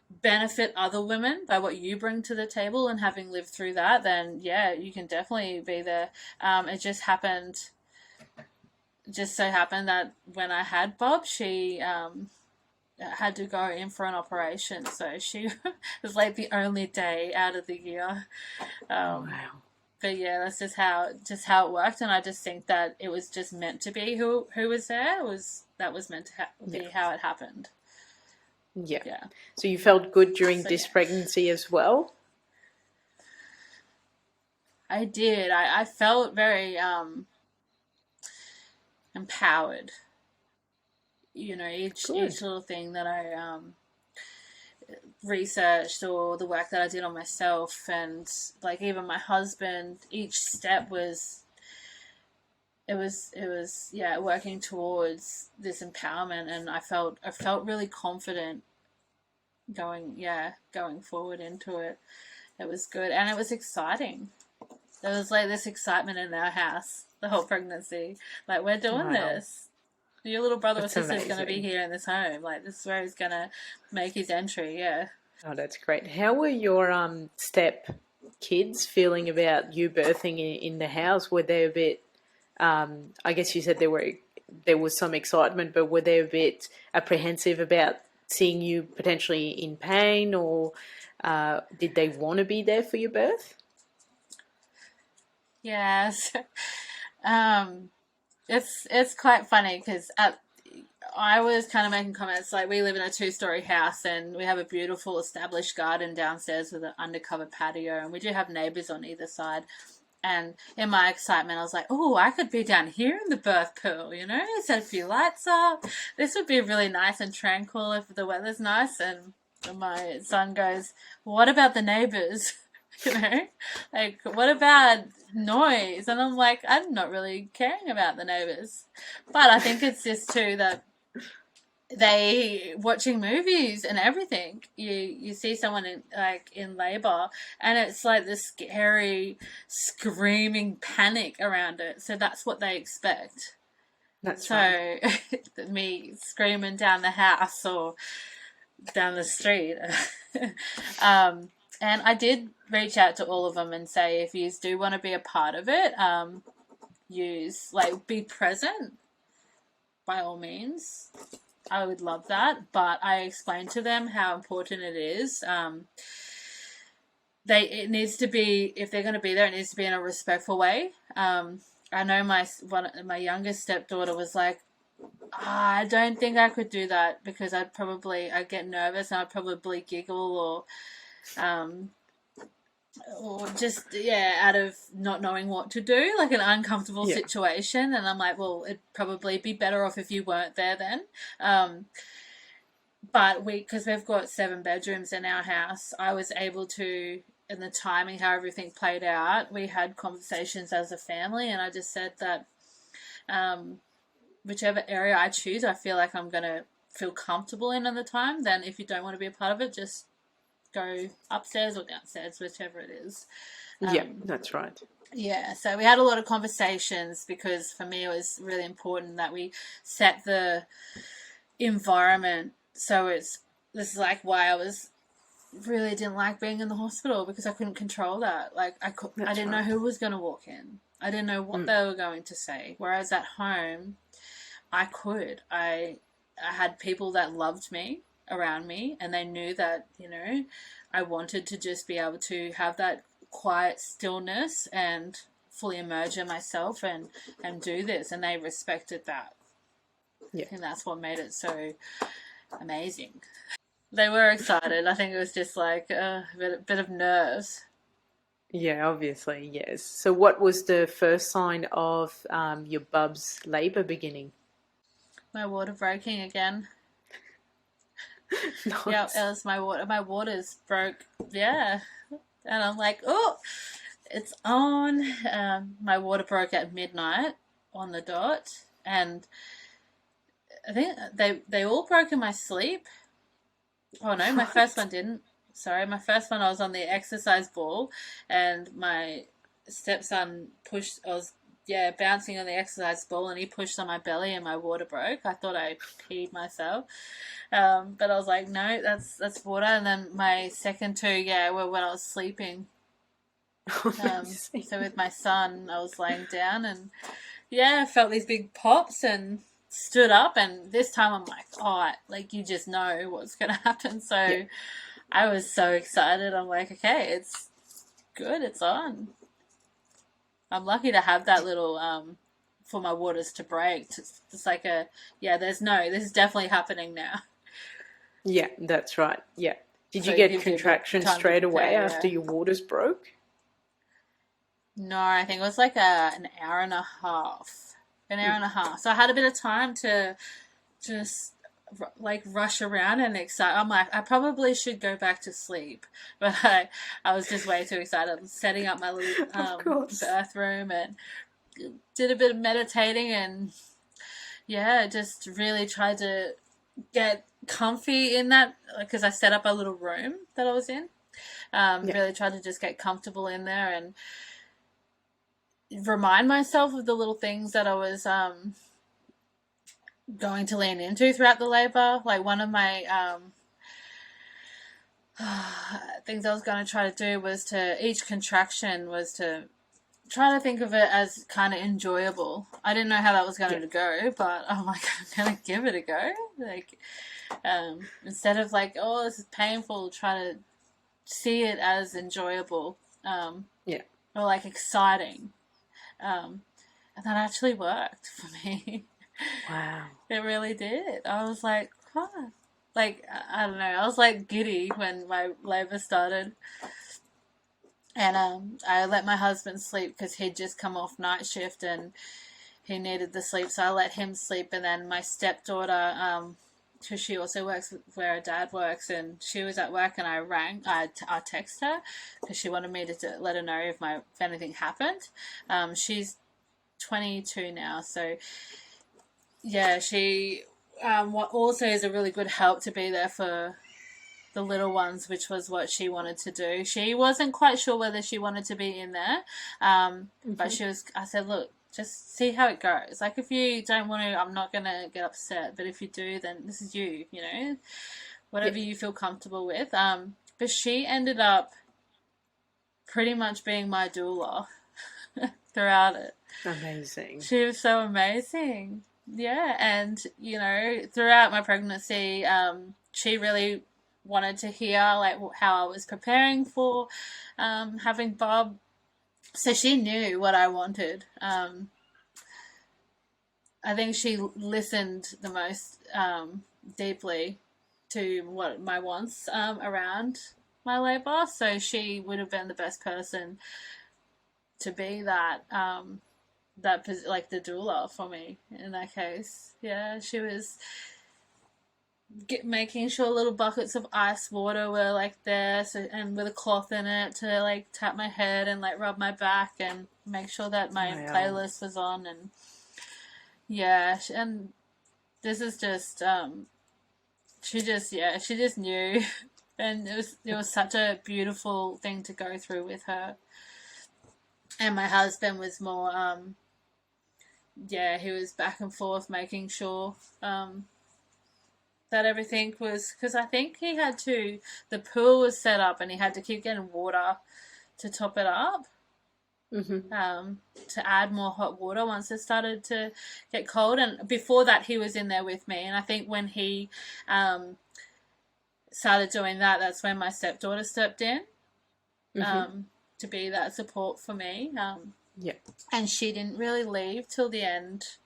benefit other women by what you bring to the table and having lived through that, then yeah, you can definitely be there. It just happened just so happened that when I had Bob, she had to go in for an operation, so she was like the only day out of the year. Wow. But yeah, that's just how it worked, and I just think that it was just meant to be who was there. That was meant to be Yeah. how it happened. Yeah. Yeah. So you felt good during So this yeah, pregnancy as well? I did. I felt very empowered. You know, each Good. little thing that I researched, or the work that I did on myself, and like even my husband, each step was yeah, working towards this empowerment, and I felt really confident going forward into it. It was good, and it was exciting. There was like this excitement in our house the whole pregnancy, like, we're doing Wow. this. Your little brother or That's sister is going to be amazing. here in this home. Like, this is where he's going to make his entry. Yeah. Oh, that's great. How were your step kids feeling about you birthing in the house? Were they a bit I guess you said there was some excitement, but were they a bit apprehensive about seeing you potentially in pain, or did they want to be there for your birth? Yes. um, it's quite funny because I was kind of making comments like, we live in a 2-story house and we have a beautiful established garden downstairs with an undercover patio, and we do have neighbours on either side. And in my excitement, I was like, oh, I could be down here in the birth pool, set a few lights up. This would be really nice and tranquil if the weather's nice. And my son goes, what about the neighbours? Like, what about noise? And I'm like, I'm not really caring about the neighbours. But I think it's just too that they watching movies and everything, you see someone in labor, and it's like this scary screaming panic around it, so that's what they expect. That's right. So me screaming down the house or down the street. And I did reach out to all of them and say, if you do want to be a part of it, be present by all means. I would love that, but I explained to them how important it is. It needs to be, if they're going to be there, it needs to be in a respectful way. I know my youngest stepdaughter was like, I don't think I could do that because I'd get nervous and I'd probably giggle or just, out of not knowing what to do, like an uncomfortable Yeah. situation. And I'm like, well, it'd probably be better off if you weren't there then. But because we've got 7 bedrooms in our house, I was able to, in the timing, how everything played out, we had conversations as a family, and I just said that whichever area I choose, I feel like I'm going to feel comfortable in at the time. Then if you don't want to be a part of it, just go upstairs or downstairs, whichever it is. Yeah, that's right. Yeah, so we had a lot of conversations because for me it was really important that we set the environment. So this is like why I really didn't like being in the hospital, because I couldn't control that. Like I didn't know who was going to walk in. I didn't know what they were going to say. Whereas at home, I could. I had people that loved me around me, and they knew that, I wanted to just be able to have that quiet stillness and fully immerse in myself and do this, and they respected that. Yeah. And that's what made it so amazing. They were excited. I think it was just like a bit of nerves. Yeah, obviously, yes. So what was the first sign of your bub's labour beginning? My water breaking again. Yeah, Nice. it was my water. My waters broke. Yeah, and I'm like, oh, it's on. My water broke at midnight on the dot, and I think they all broke in my sleep. Oh no, my first one didn't. Sorry, my first one, I was on the exercise ball, and my stepson pushed. I was bouncing on the exercise ball, and he pushed on my belly, and my water broke. I thought I peed myself, but I was like, no, that's water. And then my second two, were when I was sleeping. Amazing. So with my son, I was laying down, and yeah, I felt these big pops and stood up, and this time I'm like, oh, like you just know what's going to happen. Yeah. So I was so excited. I'm like, okay, it's good, it's on. I'm lucky to have that little for my waters to break. It's like this is definitely happening now. Yeah, that's right. Yeah. Did So you it get gives you a bit of contractions time to straight away prepare, after yeah. your waters broke? No, I think it was like an hour and a half. An hour and a half. So I had a bit of time to just like rush around and excite. I'm like, I probably should go back to sleep, but I was just way too excited. I was setting up my little Of course. birth room and did a bit of meditating and yeah, just really tried to get comfy in that because I set up a little room that I was in. Yeah. Really tried to just get comfortable in there and remind myself of the little things that I was going to lean into throughout the labor. Like one of my things I was going to try to do was to each contraction was to try to think of it as kind of enjoyable. I didn't know how that was going to go, but I'm like, I'm going to give it a go. Like instead of like, oh, this is painful, try to see it as enjoyable. Or like exciting. And that actually worked for me. Wow. It really did. I was like, huh. Like, I don't know. I was like giddy when my labor started. And I let my husband sleep because he'd just come off night shift and he needed the sleep. So I let him sleep. And then my stepdaughter, because she also works where her dad works, and she was at work, and I texted her because she wanted me to let her know if anything happened. She's 22 now, so yeah, she what also is a really good help to be there for the little ones, which was what she wanted to do. She wasn't quite sure whether she wanted to be in there, but I said, look, just see how it goes. Like, if you don't want to, I'm not going to get upset, but if you do, then this is you, whatever you feel comfortable with. But she ended up pretty much being my doula throughout it. Amazing. She was so amazing. Yeah, and, throughout my pregnancy, she really wanted to hear, like, how I was preparing for having Bob. So she knew what I wanted. I think she listened the most deeply to what my wants around my labor. So she would have been the best person to be that like the doula for me in that case. Yeah, she was making sure little buckets of ice water were like there, and with a cloth in it to like tap my head and like rub my back and make sure that my playlist was on. And yeah, and this is just she just knew. And it was such a beautiful thing to go through with her. And my husband was more he was back and forth making sure that everything was, because I think he had the pool was set up and he had to keep getting water to top it up, to add more hot water once it started to get cold. And before that, he was in there with me. And I think when he started doing that, that's when my stepdaughter stepped in to be that support for me. And she didn't really leave till the end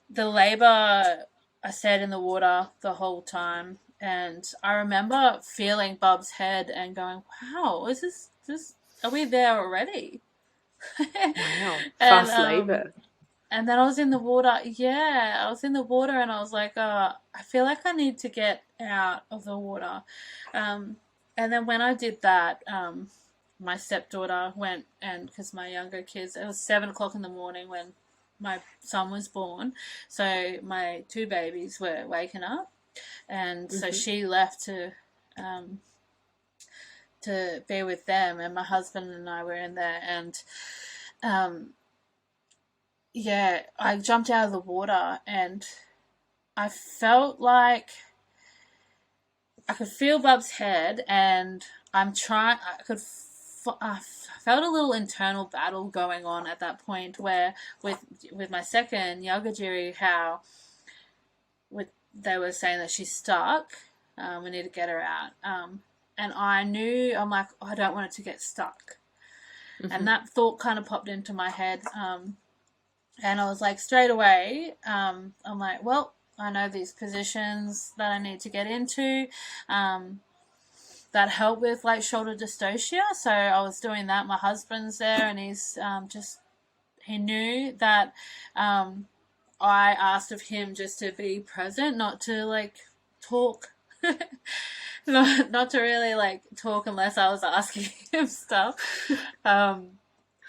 the labor, I stayed in the water the whole time, and I remember feeling Bub's head and going, "Wow, is this? Are we there already?" Wow, fast labor. And then I was in the water. Yeah, I was in the water, and I was like, I feel like I need to get out of the water. And then when I did that, my stepdaughter went, and because my younger kids, it was 7:00 in the morning when my son was born, so my two babies were waking up, and so she left to be with them, and my husband and I were in there, and I jumped out of the water, and I felt like I could feel Bub's head, and I could felt a little internal battle going on at that point, where with my second Yagajiri, how they were saying that she's stuck. We need to get her out. And I'm like, oh, I don't want her to get stuck. Mm-hmm. And that thought kind of popped into my head. And I was like, straight away, I'm like, well, I know these positions that I need to get into that help with like shoulder dystocia. So I was doing that. My husband's there, and he's he knew that I asked of him just to be present, not to like talk. not to really like talk unless I was asking him stuff.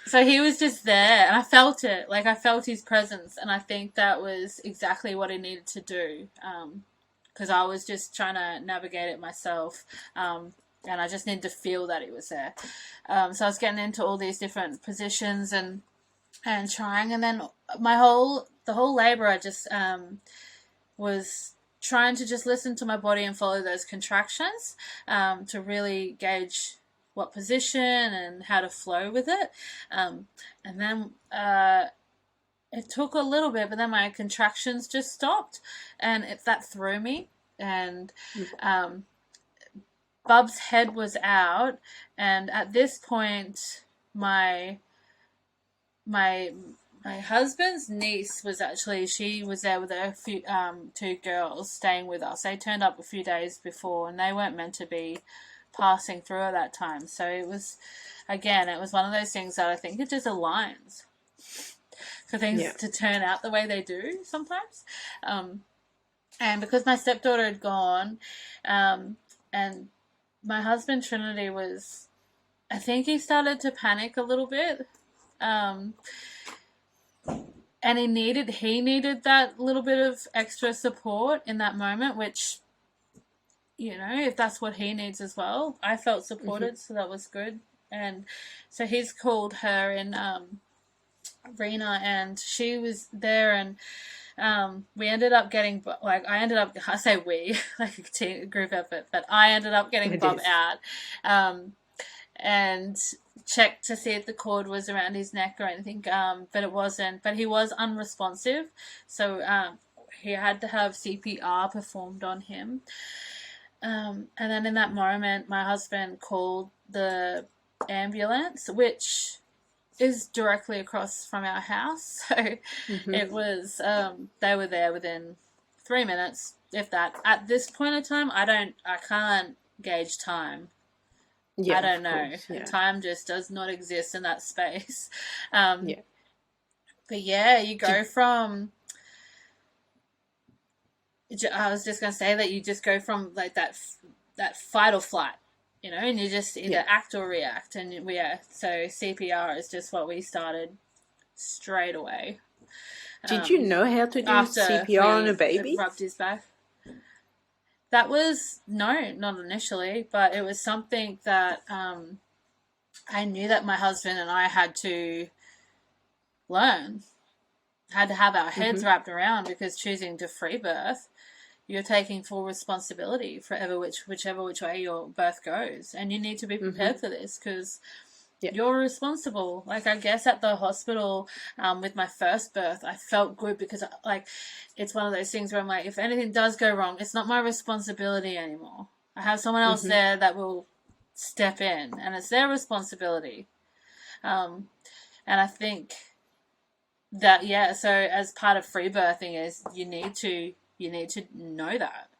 So he was just there, and I felt it. Like, I felt his presence, and I think that was exactly what he needed to do, because I was just trying to navigate it myself, and I just needed to feel that he was there. So I was getting into all these different positions and trying, and then the whole labour, I just was trying to just listen to my body and follow those contractions, to really gauge what position and how to flow with it. And then it took a little bit, but then my contractions just stopped, and that threw me. And Bub's head was out, and at this point, my husband's niece she was there with her two girls staying with us. They turned up a few days before, and they weren't meant to be passing through at that time. So it was one of those things that I think it just aligns for things to turn out the way they do sometimes. And because my stepdaughter had gone, and my husband Trinity I think he started to panic a little bit. And he needed that little bit of extra support in that moment, which, you know, if that's what he needs as well. I felt supported, so that was good. And so he's called her in, Rena, and she was there, and we ended up getting, I say we, like a group effort, but I ended up getting Bob out, and checked to see if the cord was around his neck or anything, but it wasn't. But he was unresponsive, so he had to have CPR performed on him. And then in that moment, my husband called the ambulance, which is directly across from our house. So it was, they were there within 3 minutes, if that. At this point in time, I can't gauge time. I don't know. Time just does not exist in that space. But yeah, you go from... I was just going to say that you just go from like that fight or flight, you know, and you just either act or react. And so CPR is just what we started straight away. Did you know how to do CPR on a baby? Rubbed his back. That was, no, not initially, but it was something that I knew that my husband and I had to learn, had to have our heads wrapped around, because choosing to free birth, you're taking full responsibility for whichever way your birth goes. And you need to be prepared for this, because you're responsible. Like, I guess at the hospital with my first birth, I felt good, because like, it's one of those things where I'm like, if anything does go wrong, it's not my responsibility anymore. I have someone else there that will step in, and it's their responsibility. And I think that, so as part of free birthing is you need to know that,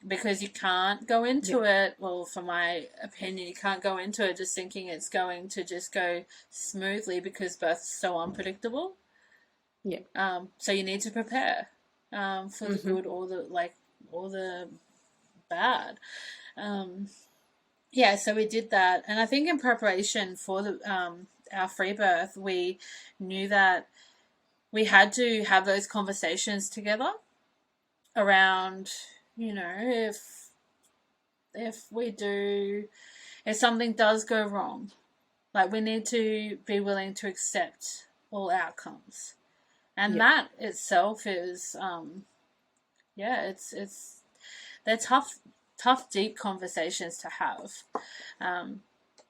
because you can't go into it, well, from my opinion, you can't go into it just thinking it's going to just go smoothly, because birth is so unpredictable. So you need to prepare for the good or the bad. So we did that, and I think in preparation for the our free birth, we knew that we had to have those conversations together around, you know, if something does go wrong, like, we need to be willing to accept all outcomes. And that itself is, they're tough, deep conversations to have.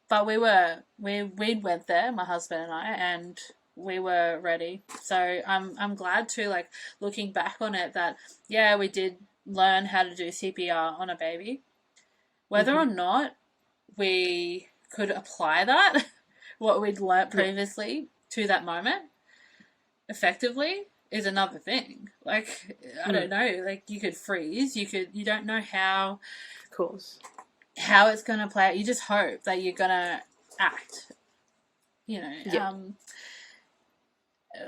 but we went there, my husband and I, and we were ready. So I'm glad to, like, looking back on it, that we did learn how to do CPR on a baby. Whether or not we could apply that, what we'd learnt previously to that moment effectively, is another thing. Like, I don't know, like, you could freeze, you don't know how, of course, how it's going to play out. You just hope that you're going to act,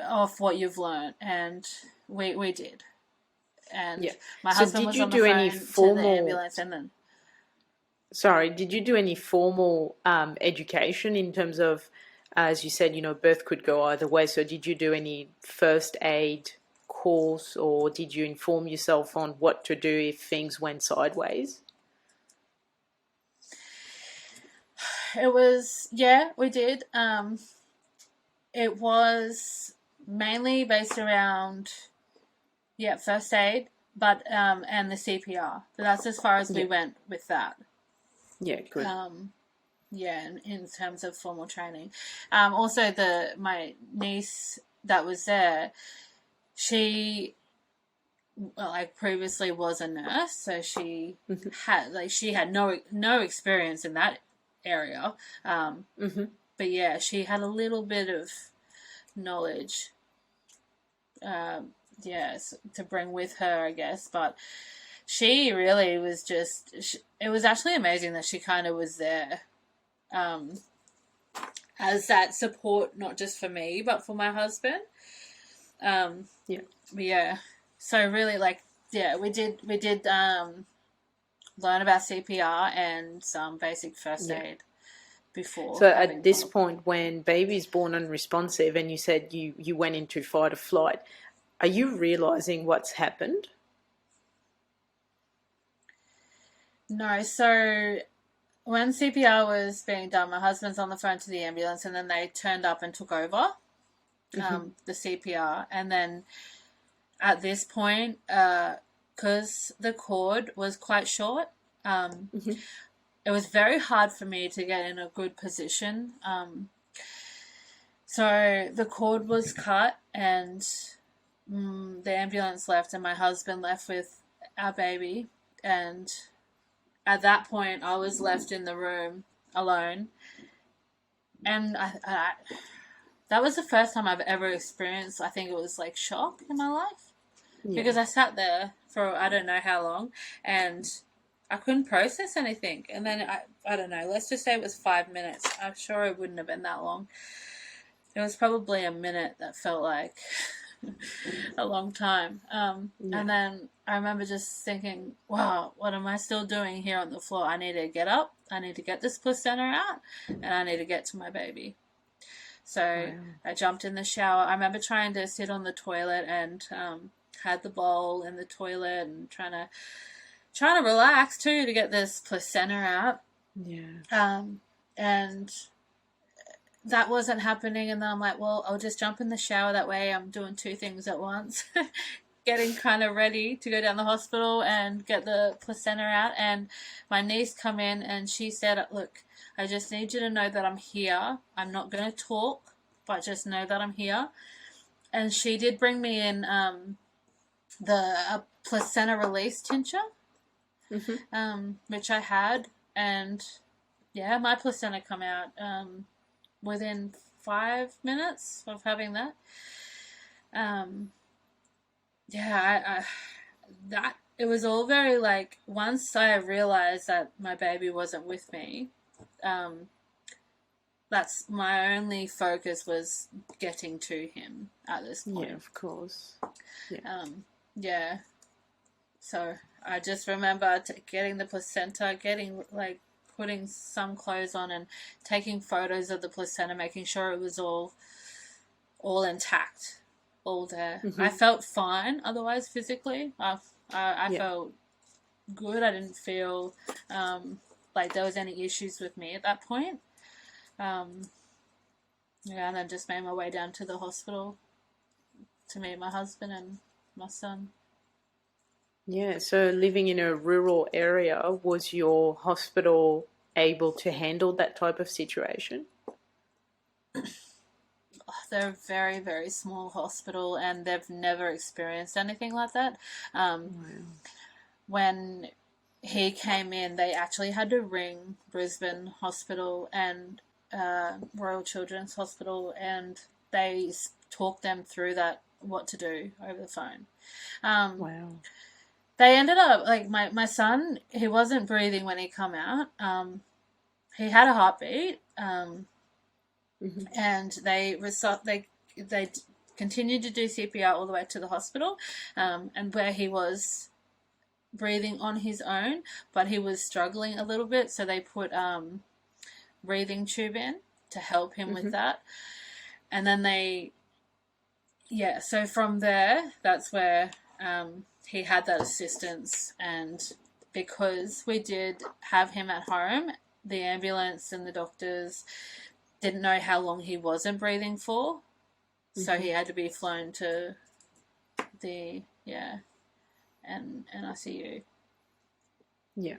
off what you've learned, and we did. And my husband was on the phone to the ambulance, and then... Sorry, did you do any formal education in terms of, as you said, birth could go either way, so did you do any first aid course, or did you inform yourself on what to do if things went sideways? It was, we did. It was mainly based around, first aid, but and the CPR. But that's as far as we went with that. Yeah, good. In terms of formal training. Also, my niece that was there, she, previously was a nurse, so she had no experience in that area. But she had a little bit of knowledge, to bring with her, I guess. But she really was it was actually amazing that she kind of was there, as that support, not just for me, but for my husband. So really, we did learn about CPR and some basic first aid before. So at this point, when baby's born unresponsive, and you said you went into fight or flight, are you realizing what's happened? No, so when CPR was being done, my husband's on the phone to the ambulance, and then they turned up and took over the CPR. And then at this point, because the cord was quite short, it was very hard for me to get in a good position. So the cord was cut, and the ambulance left, and my husband left with our baby. And at that point, I was left in the room alone. And I that was the first time I've ever experienced, I think it was like shock in my life. Because I sat there for I don't know how long, and I couldn't process anything. And then, I don't know, let's just say it was 5 minutes. I'm sure it wouldn't have been that long. It was probably a minute that felt like a long time. And then I remember just thinking, wow, what am I still doing here on the floor? I need to get up, I need to get this placenta out, and I need to get to my baby. So I jumped in the shower. I remember trying to sit on the toilet and had the bowl in the toilet and trying to relax too to get this placenta out. And that wasn't happening. And then I'm like, well, I'll just jump in the shower. That way I'm doing two things at once. Getting kind of ready to go down the hospital and get the placenta out. And my niece come in and she said, look, I just need you to know that I'm here. I'm not going to talk, but just know that I'm here. And she did bring me in the placenta release tincture, which I had. And my placenta come out within 5 minutes of having that. That it was all very once I realized that my baby wasn't with me, that's my only focus was getting to him at this point. Yeah, of course. So I just remember getting the placenta, putting some clothes on and taking photos of the placenta, making sure it was all intact, all there. I felt fine otherwise physically. I felt good. I didn't feel like there was any issues with me at that point. And then just made my way down to the hospital to meet my husband and my son. Yeah, so living in a rural area, was your hospital able to handle that type of situation? They're a very, very small hospital, and they've never experienced anything like that. Wow. When he came in, they actually had to ring Brisbane Hospital and Royal Children's Hospital, and they talked them through that, what to do over the phone. Wow. They ended up, like, my son, he wasn't breathing when he come out. He had a heartbeat, and they continued to do CPR all the way to the hospital, and where he was breathing on his own, but he was struggling a little bit, so they put breathing tube in to help him with that. And then so from there, that's where he had that assistance. And because we did have him at home, the ambulance and the doctors didn't know how long he wasn't breathing for, so he had to be flown to the NICU. Yeah.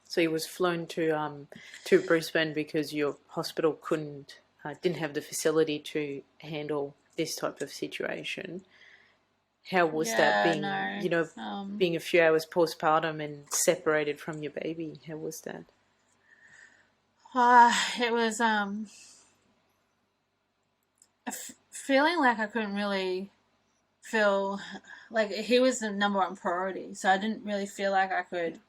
So he was flown to Brisbane because your hospital didn't have the facility to handle this type of situation. How was that being, being a few hours postpartum and separated from your baby? How was that? It was feeling like I couldn't really feel like he was the number one priority, so I didn't really feel like I could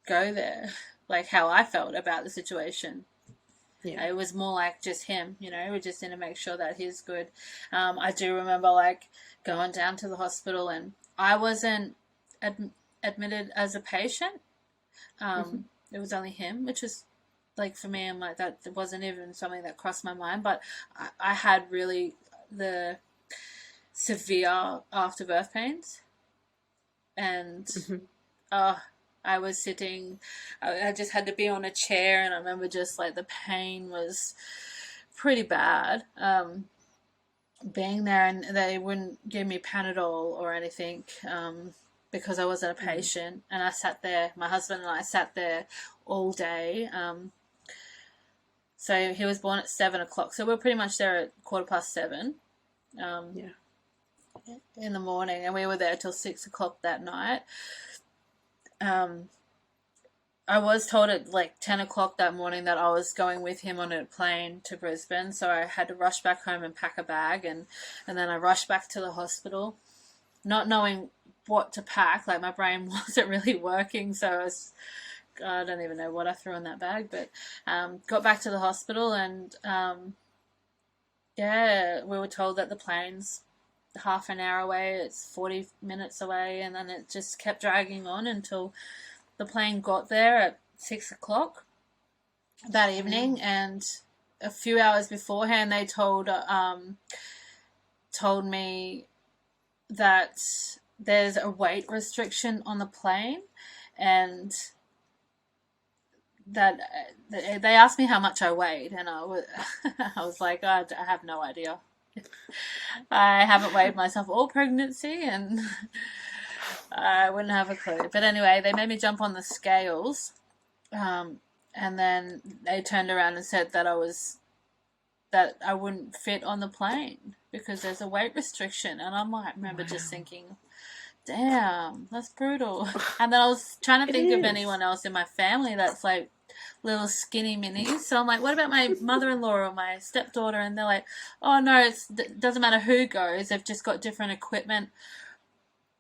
go there, like how I felt about the situation. Yeah. It was more like just him, we just need to make sure that he's good. I do remember like going down to the hospital, and I wasn't admitted as a patient. It was only him, which was like, for me, I'm like, that wasn't even something that crossed my mind, but I had really the severe afterbirth pains, and I was sitting, I just had to be on a chair, and I remember just like the pain was pretty bad, being there, and they wouldn't give me Panadol or anything because I wasn't a patient. And I sat there, my husband and I sat there all day. So he was born at 7 o'clock, so we're pretty much there at 7:15 in the morning, and we were there till 6 o'clock that night. I was told at like 10 o'clock that morning that I was going with him on a plane to Brisbane, so I had to rush back home and pack a bag, and then I rushed back to the hospital, not knowing what to pack. Like, my brain wasn't really working, so I don't even know what I threw in that bag, but got back to the hospital, and we were told that the plane's half an hour away, it's 40 minutes away, and then it just kept dragging on until the plane got there at 6 o'clock that evening. And a few hours beforehand, they told me that there's a weight restriction on the plane, and that they asked me how much I weighed, and I was like, I have no idea. I haven't weighed myself all pregnancy, and I wouldn't have a clue. But anyway, they made me jump on the scales, and then they turned around and said that I wouldn't fit on the plane because there's a weight restriction. And I remember just thinking, damn, that's brutal. And then I was trying to think of anyone else in my family that's like little skinny minis. So I'm like, what about my mother-in-law or my stepdaughter? And they're like, oh no, it doesn't matter who goes. They've just got different equipment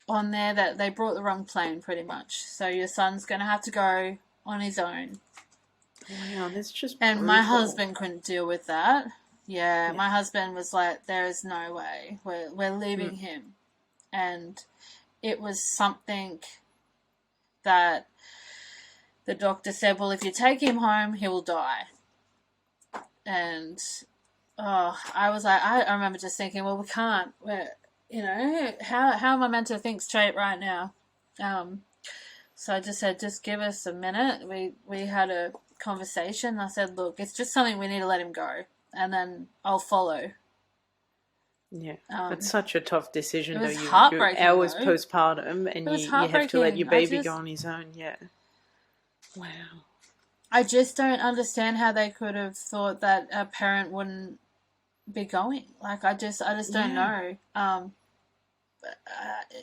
on there, that they brought the wrong plane pretty much. So your son's going to have to go on his own. Wow, that's just And brutal. my husband couldn't deal with that. Yeah, my husband was like, there is no way. We're leaving him. And it was something that the doctor said, well, if you take him home, he will die. And I was like, I remember just thinking, well, we can't. How am I meant to think straight right now? So I just said, just give us a minute. We had a conversation. I said, look, it's just something we need to let him go, and then I'll follow. Yeah, it's such a tough decision. It was though. heartbreaking. You're hours postpartum, and you have to let your baby go on his own. Yeah. Wow. I just don't understand how they could have thought that a parent wouldn't be going. Like, I just don't know.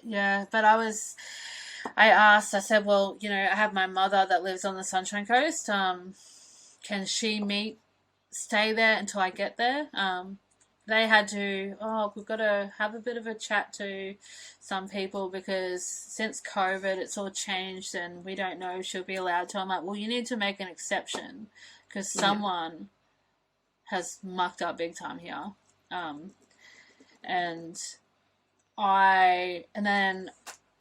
Yeah, but I asked, I said, well, you know, I have my mother that lives on the Sunshine Coast. Can she stay there until I get there? They had to, we've got to have a bit of a chat to some people because since COVID, it's all changed and we don't know if she'll be allowed to. I'm like, well, you need to make an exception because someone has mucked up big time here. And then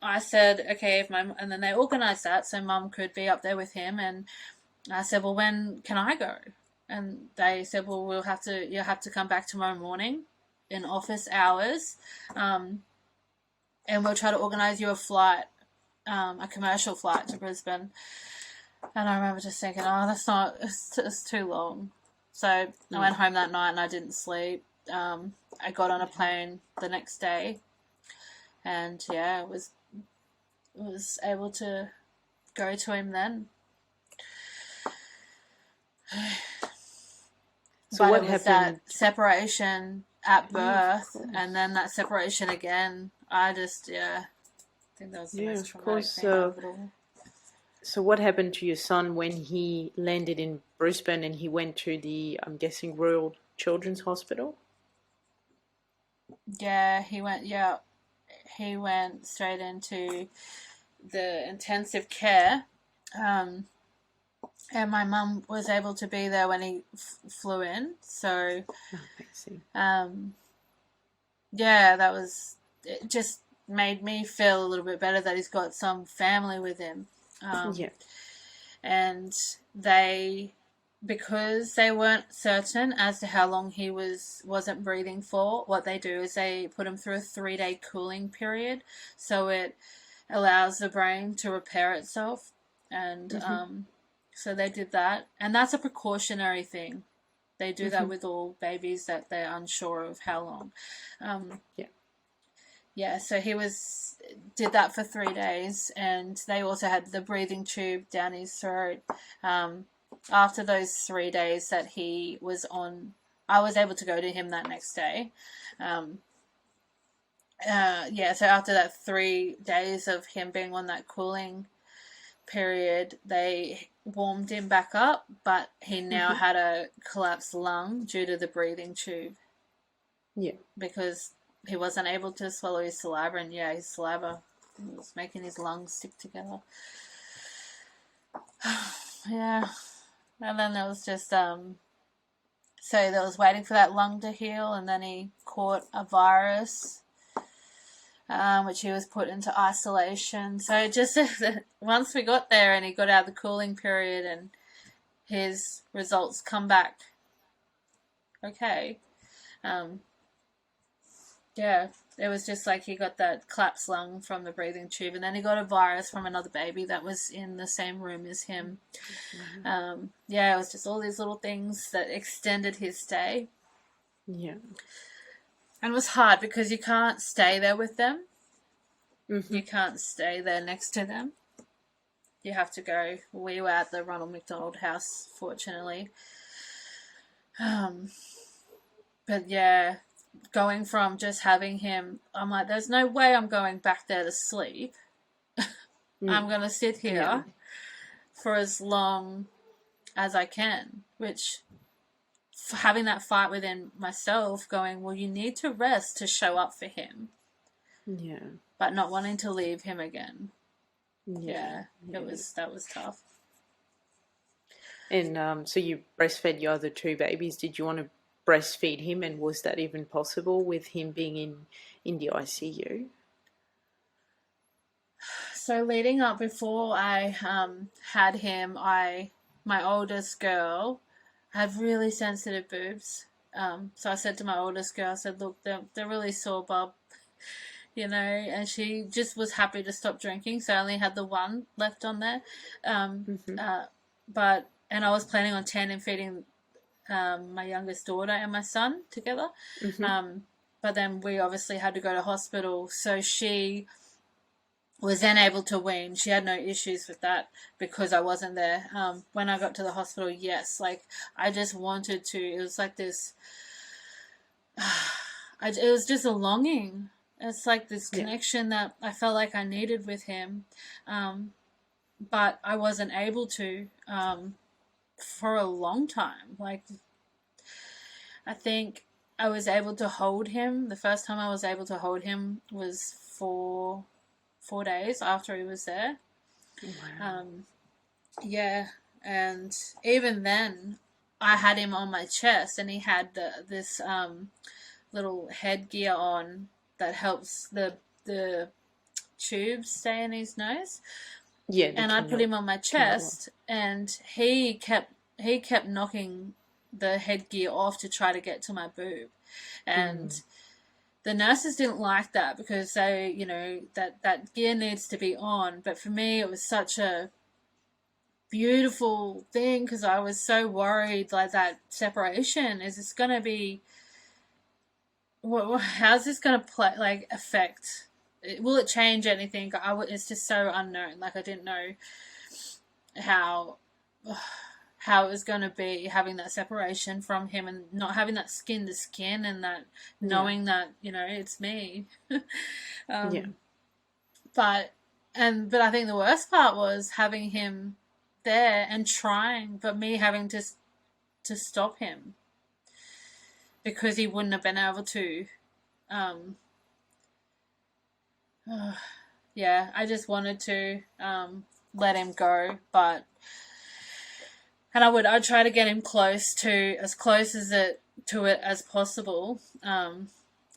I said, okay, and then they organised that so Mum could be up there with him, and I said, well, when can I go? And they said, well, you'll have to come back tomorrow morning in office hours, and we'll try to organise you a flight, a commercial flight to Brisbane. And I remember just thinking, it's too long. So I went home that night and I didn't sleep. I got on a plane the next day, and was able to go to him then. So but what it was happened? That separation at birth, and then that separation again. I think that was the most traumatic thing of it all. So what happened to your son when he landed in Brisbane and he went to the, I'm guessing, Royal Children's Hospital? Yeah, he went straight into the intensive care. And my mum was able to be there when he flew in. So, it just made me feel a little bit better that he's got some family with him. And because they weren't certain as to how long he wasn't breathing for, what they do is they put him through a 3-day cooling period. So it allows the brain to repair itself. And, so they did that, and that's a precautionary thing. They do that with all babies that they're unsure of how long. So he did that for 3 days, and they also had the breathing tube down his throat. After those 3 days that he was on, I was able to go to him that next day. So after that 3 days of him being on that cooling period, they warmed him back up, but he now had a collapsed lung due to the breathing tube. Yeah. Because he wasn't able to swallow his saliva, and his saliva was making his lungs stick together. And then there was just, so there was waiting for that lung to heal, and then he caught a virus, which he was put into isolation. So just once we got there and he got out of the cooling period and his results come back okay. It was just like he got that collapsed lung from the breathing tube, and then he got a virus from another baby that was in the same room as him. It was just all these little things that extended his stay. Yeah. And it was hard because you can't stay there with them. You can't stay there next to them. You have to go. We were at the Ronald McDonald House, fortunately. But going from just having him, I'm like, there's no way I'm going back there to sleep. I'm going to sit here for as long as I can, which having that fight within myself going, well, you need to rest to show up for him. Yeah. But not wanting to leave him again. That was tough. And so you breastfed your other two babies. Did you want to breastfeed him, and was that even possible with him being in the ICU? So leading up, before I had him, my oldest girl had really sensitive boobs. So I said to my oldest girl, I said, look, they're really sore, Bob. And she just was happy to stop drinking, so I only had the one left on there. And I was planning on tandem feeding my youngest daughter and my son together. But then we obviously had to go to hospital, so she was then able to wean. She had no issues with that because I wasn't there. When I got to the hospital, yes, like I just wanted to. It was like this. It was just a longing. It's like this connection that I felt like I needed with him, but I wasn't able to for a long time. Like, I think I was able to hold him. The first time I was able to hold him was 4 days after he was there. Wow. Yeah, and even then, I had him on my chest, and he had this little headgear on that helps the tubes stay in his nose. Yeah, And I put him on my chest, and he kept knocking the headgear off to try to get to my boob, and the nurses didn't like that because they, that gear needs to be on. But for me, it was such a beautiful thing because I was so worried, like, that separation, is this going to be, how's this going to affect, will it change anything? It's just so unknown. Like, I didn't know how it was going to be having that separation from him and not having that skin to skin, and that knowing that, it's me. But I think the worst part was having him there and trying, but me having to stop him because he wouldn't have been able to. I just wanted to let him go, but I'd try to get him as close as it as possible.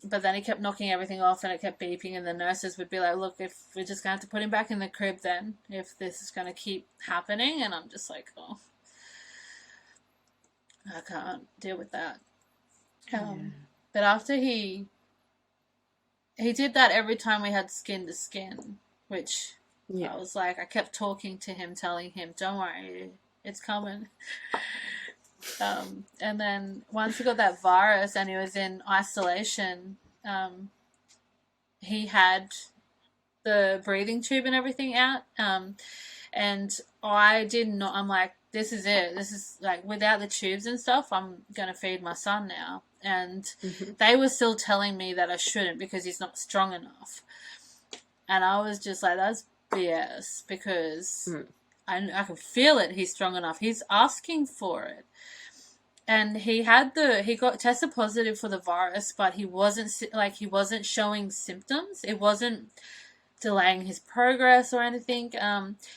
But then he kept knocking everything off, and it kept beeping, and the nurses would be like, look, if we're just going to have to put him back in the crib then, if this is going to keep happening. And I'm just like, oh, I can't deal with that. But after he did that every time we had skin to skin, which I was like, I kept talking to him, telling him, don't worry, it's coming. And then once he got that virus and he was in isolation, he had the breathing tube and everything out. And I'm like, this is it. This is like, without the tubes and stuff, I'm going to feed my son now. And they were still telling me that I shouldn't because he's not strong enough. And I was just like, that's BS, because I can feel it. He's strong enough. He's asking for it. And he got tested positive for the virus, but he wasn't showing symptoms. It wasn't delaying his progress or anything.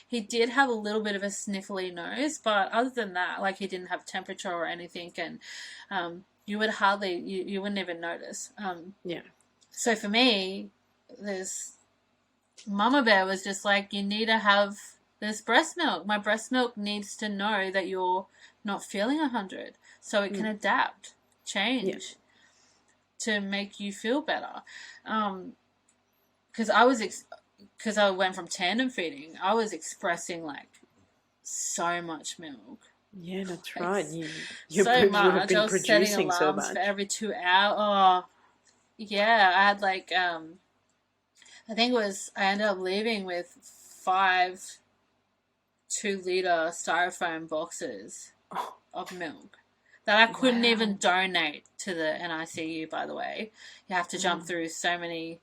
He did have a little bit of a sniffly nose, but other than that, like, he didn't have temperature or anything, and you would you wouldn't even notice. So for me, this mama bear was just like, you need to have this breast milk. My breast milk needs to know that you're not feeling 100, so it can adapt, change to make you feel better. Because I went from tandem feeding, I was expressing like so much milk. Yeah, that's right. Your so boobs much. would have been I was producing setting so alarms much. for every 2 hours. Oh, yeah. I had like I think it was, I ended up leaving with 5 2-liter styrofoam boxes of milk that I couldn't even donate to the NICU, by the way. You have to jump through so many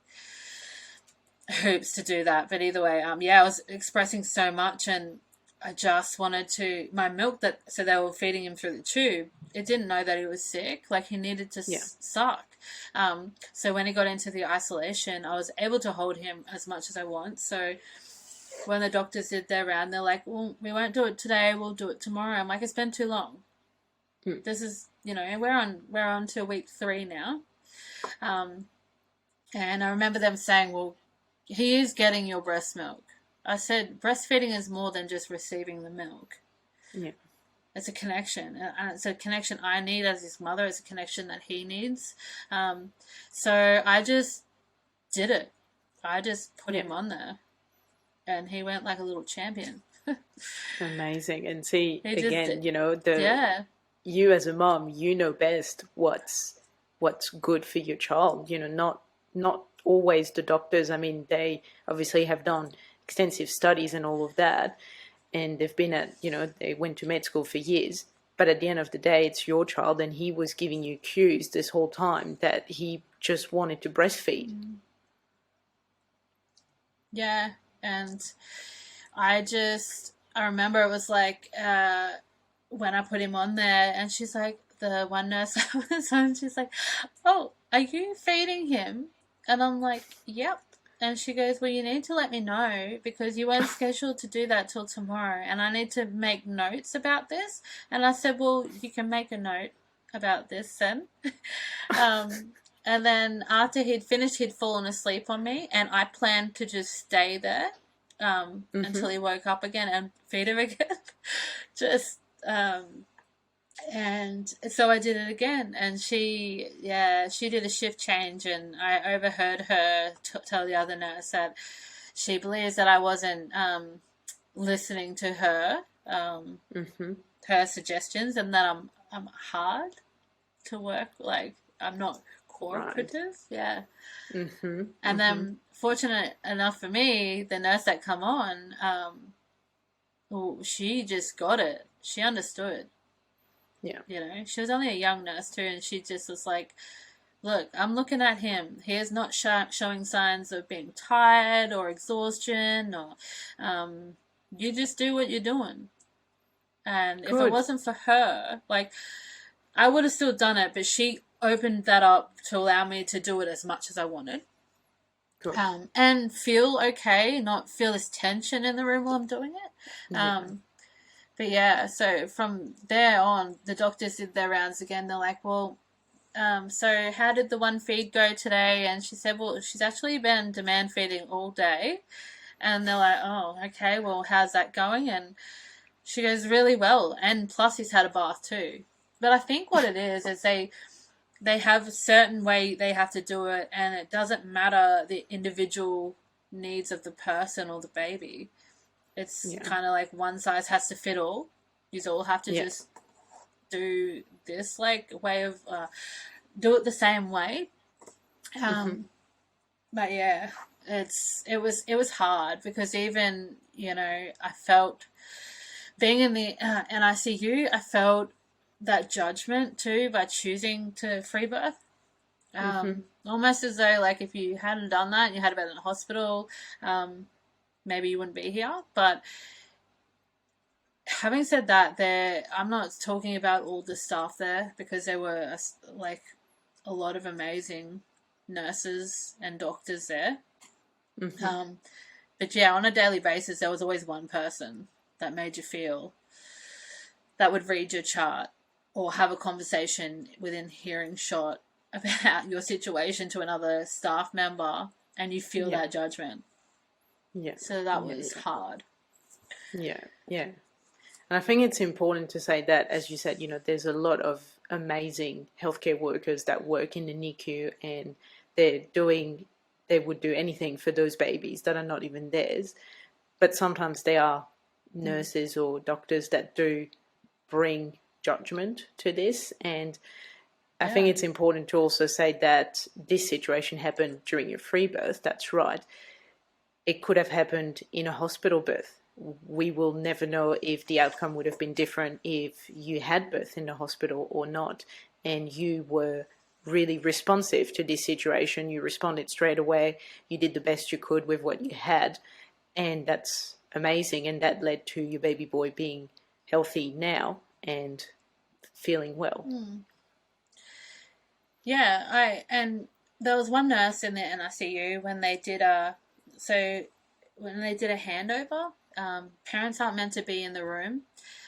hoops to do that. But either way, I was expressing so much, and I just wanted to, my milk so they were feeding him through the tube, it didn't know that he was sick. Like, he needed to suck. So when he got into the isolation, I was able to hold him as much as I want. So when the doctors did their round, they're like, well, we won't do it today, we'll do it tomorrow. I'm like, it's been too long. This is, we're on to week 3 now. And I remember them saying, well, he is getting your breast milk. I said, breastfeeding is more than just receiving the milk. Yeah. It's a connection. And it's a connection I need as his mother. It's a connection that he needs. So I just did it. I just put him on there. And he went like a little champion. Amazing. And see, again, you as a mom, you know best what's good for your child. Not always the doctors. I mean, they obviously have done extensive studies and all of that, and they've been at, they went to med school for years. But at the end of the day, it's your child, and he was giving you cues this whole time that he just wanted to breastfeed. Yeah, and I remember it was like when I put him on there, and she's like, the one nurse was on, she's like, "Oh, are you feeding him?" And I'm like, "Yep." And she goes, "Well, you need to let me know because you weren't scheduled to do that till tomorrow, and I need to make notes about this." And I said, "Well, you can make a note about this then." And then after he'd finished, he'd fallen asleep on me, and I planned to just stay there until he woke up again and feed him again. Just and so I did it again, and she did a shift change, and I overheard her tell the other nurse that she believes that I wasn't listening to her her suggestions, and that I'm hard to work, like I'm not cooperative. Right. And then fortunate enough for me, the nurse that come on, she just got it. She understood. Yeah. She was only a young nurse too, and she just was like, "Look, I'm looking at him. He is not showing signs of being tired or exhaustion, or you just do what you're doing." And if it wasn't for her, like, I would have still done it, but she opened that up to allow me to do it as much as I wanted. And feel okay, not feel this tension in the room while I'm doing it. But yeah, so from there on, the doctors did their rounds again. They're like, "Well, so how did the one feed go today?" And she said, "Well, she's actually been demand feeding all day." And they're like, "Oh, okay, well, how's that going?" And she goes, "Really well. And plus he's had a bath too." But I think what it is they have a certain way they have to do it, and it doesn't matter the individual needs of the person or the baby. It's kind of like one size has to fit all. You all have to just do this way of do it the same way. But yeah, it was hard because even I felt being in the NICU, I felt that judgment too by choosing to free birth. Almost as though like if you hadn't done that and you had been in a hospital, maybe you wouldn't be here. But having said that, I'm not talking about all the staff there because there were a lot of amazing nurses and doctors there. But yeah, on a daily basis, there was always one person that made you feel, that would read your chart or have a conversation within hearing shot about your situation to another staff member, and you feel that judgment. Yeah. So that was hard. Yeah. And I think it's important to say that, as you said, there's a lot of amazing healthcare workers that work in the NICU, and they would do anything for those babies that are not even theirs. But sometimes there are nurses or doctors that do bring judgment to this. And I think it's important to also say that this situation happened during your free birth. That's right. It could have happened in a hospital birth. We will never know if the outcome would have been different if you had birth in the hospital or not, and you were really responsive to this situation. You responded straight away. You did the best you could with what you had, and that's amazing. And that led to your baby boy being healthy now and feeling well. Yeah, and there was one nurse in the NICU when they did a handover. Parents aren't meant to be in the room.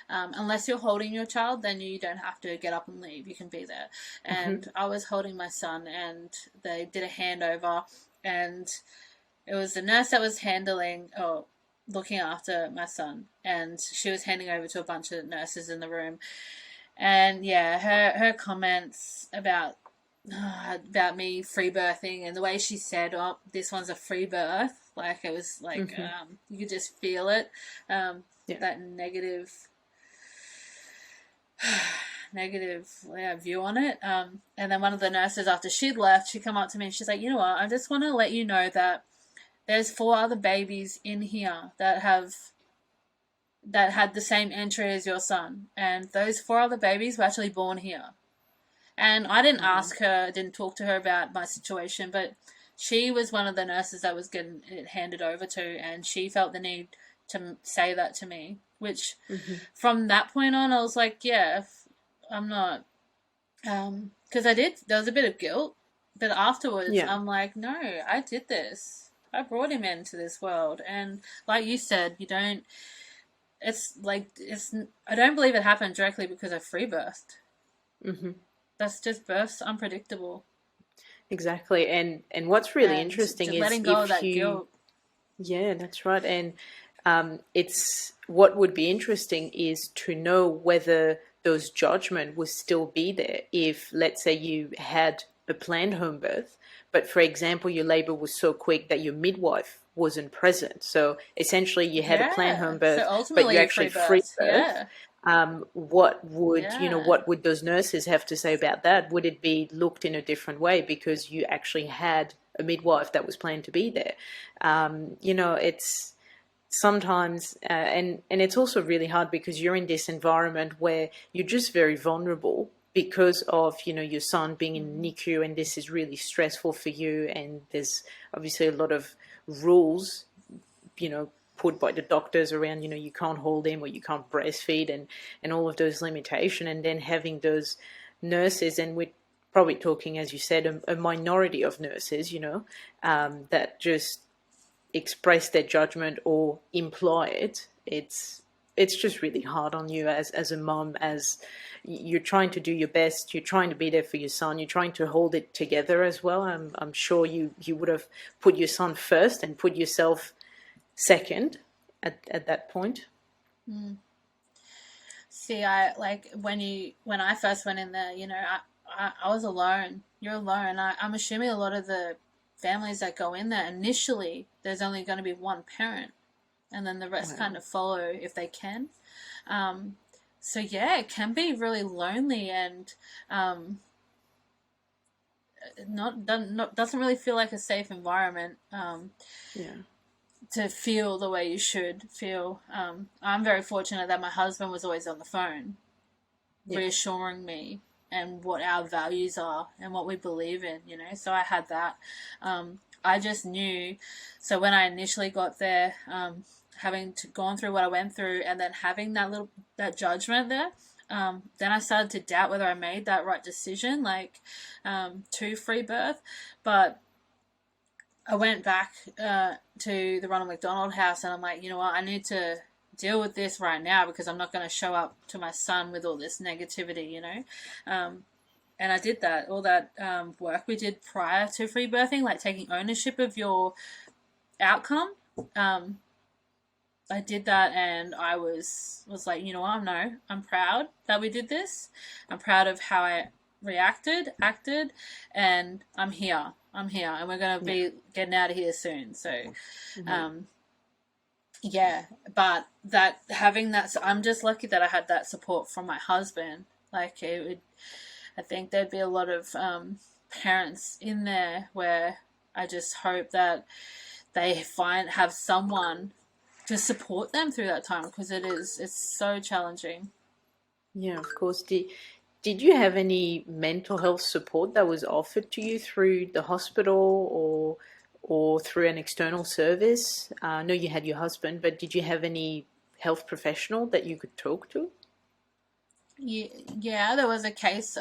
Unless you're holding your child, then you don't have to get up and leave. You can be there. And I was holding my son, and they did a handover, and it was the nurse that was looking after my son, and she was handing over to a bunch of nurses in the room. And her comments about me free birthing, and the way she said, "Oh, this one's a free birth," like it was like you could just feel it, that negative negative view on it. And then one of the nurses, after she'd left, she come up to me and she's like, you know what, I just want to let you know that there's 4 other babies in here that had the same entry as your son, and those 4 other babies were actually born here. And I didn't ask her, didn't talk to her about my situation, but she was one of the nurses that was getting it handed over to, and she felt the need to say that to me, which from that point on, I was like, yeah, I'm not, because there was a bit of guilt, but afterwards, I'm like, no, I did this. I brought him into this world. And like you said, I don't believe it happened directly because I free birthed. That's just birth's unpredictable. Exactly. And what's really interesting is letting go of that guilt. Yeah, that's right. And it's what would be interesting is to know whether those judgment would still be there if, let's say, you had a planned home birth, but for example, your labor was so quick that your midwife wasn't present. So essentially, you had a planned home birth, but you actually free birth. What would what would those nurses have to say about that? Would it be looked in a different way because you actually had a midwife that was planned to be there? It's sometimes, and it's also really hard because you're in this environment where you're just very vulnerable because of, your son being in NICU, and this is really stressful for you. And there's obviously a lot of rules, put by the doctors around, you can't hold him or you can't breastfeed and all of those limitations. And then having those nurses, and we're probably talking, as you said, a minority of nurses, that just express their judgment or imply it. It's just really hard on you as a mom, as you're trying to do your best, you're trying to be there for your son, you're trying to hold it together as well. I'm sure you would have put your son first and put yourself second at that point. See, I like when I first went in there, I was alone. You're alone. I'm assuming a lot of the families that go in there initially, there's only going to be one parent, and then the rest kind of follow if they can. So yeah, it can be really lonely, and doesn't really feel like a safe environment. To feel the way you should feel. I'm very fortunate that my husband was always on the phone, reassuring me and what our values are and what we believe in, so I had that. I just knew, so when I initially got there, having gone through what I went through and then having that judgment there, then I started to doubt whether I made that right decision, to free birth. But I went back to the Ronald McDonald House, and I'm like, you know what, I need to deal with this right now because I'm not going to show up to my son with all this negativity, and I did that, all that work we did prior to free birthing, like taking ownership of your outcome. I did that, and I was like, you know what, I'm proud that we did this. I'm proud of how I reacted, acted, and I'm here, and we're going to be getting out of here soon. So, but that having that, so I'm just lucky that I had that support from my husband. I think there'd be a lot of parents in there where I just hope that they have someone to support them through that time, because it's so challenging. Yeah, of course. Did you have any mental health support that was offered to you through the hospital or through an external service? I know you had your husband, but did you have any health professional that you could talk to? Yeah, there was a case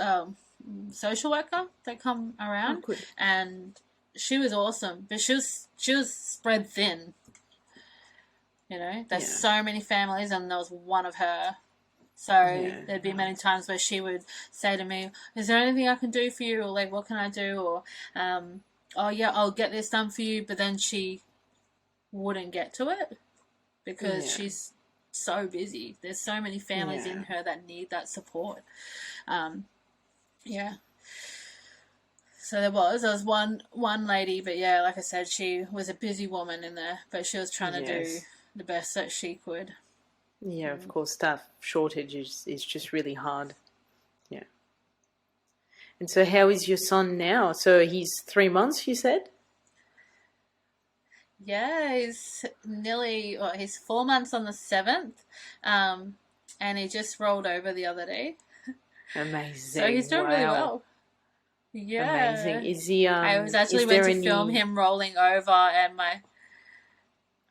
social worker that come around, and she was awesome, but she was spread thin. There's so many families, and there was one of her. So there'd be many times where she would say to me, is there anything I can do for you? Or what can I do? Or, I'll get this done for you. But then she wouldn't get to it because she's so busy. There's so many families in her that need that support. So there was one lady, but like I said, she was a busy woman in there, but she was trying to do the best that she could. Yeah, of course, staff shortage is just really hard. Yeah. And so how is your son now? So he's 3 months, you said? Yeah, he's 4 months on the 7th, and he just rolled over the other day. So he's Amazing. doing really Wow. well. Amazing. Yeah. Is he I was is actually went there to film any him rolling over, and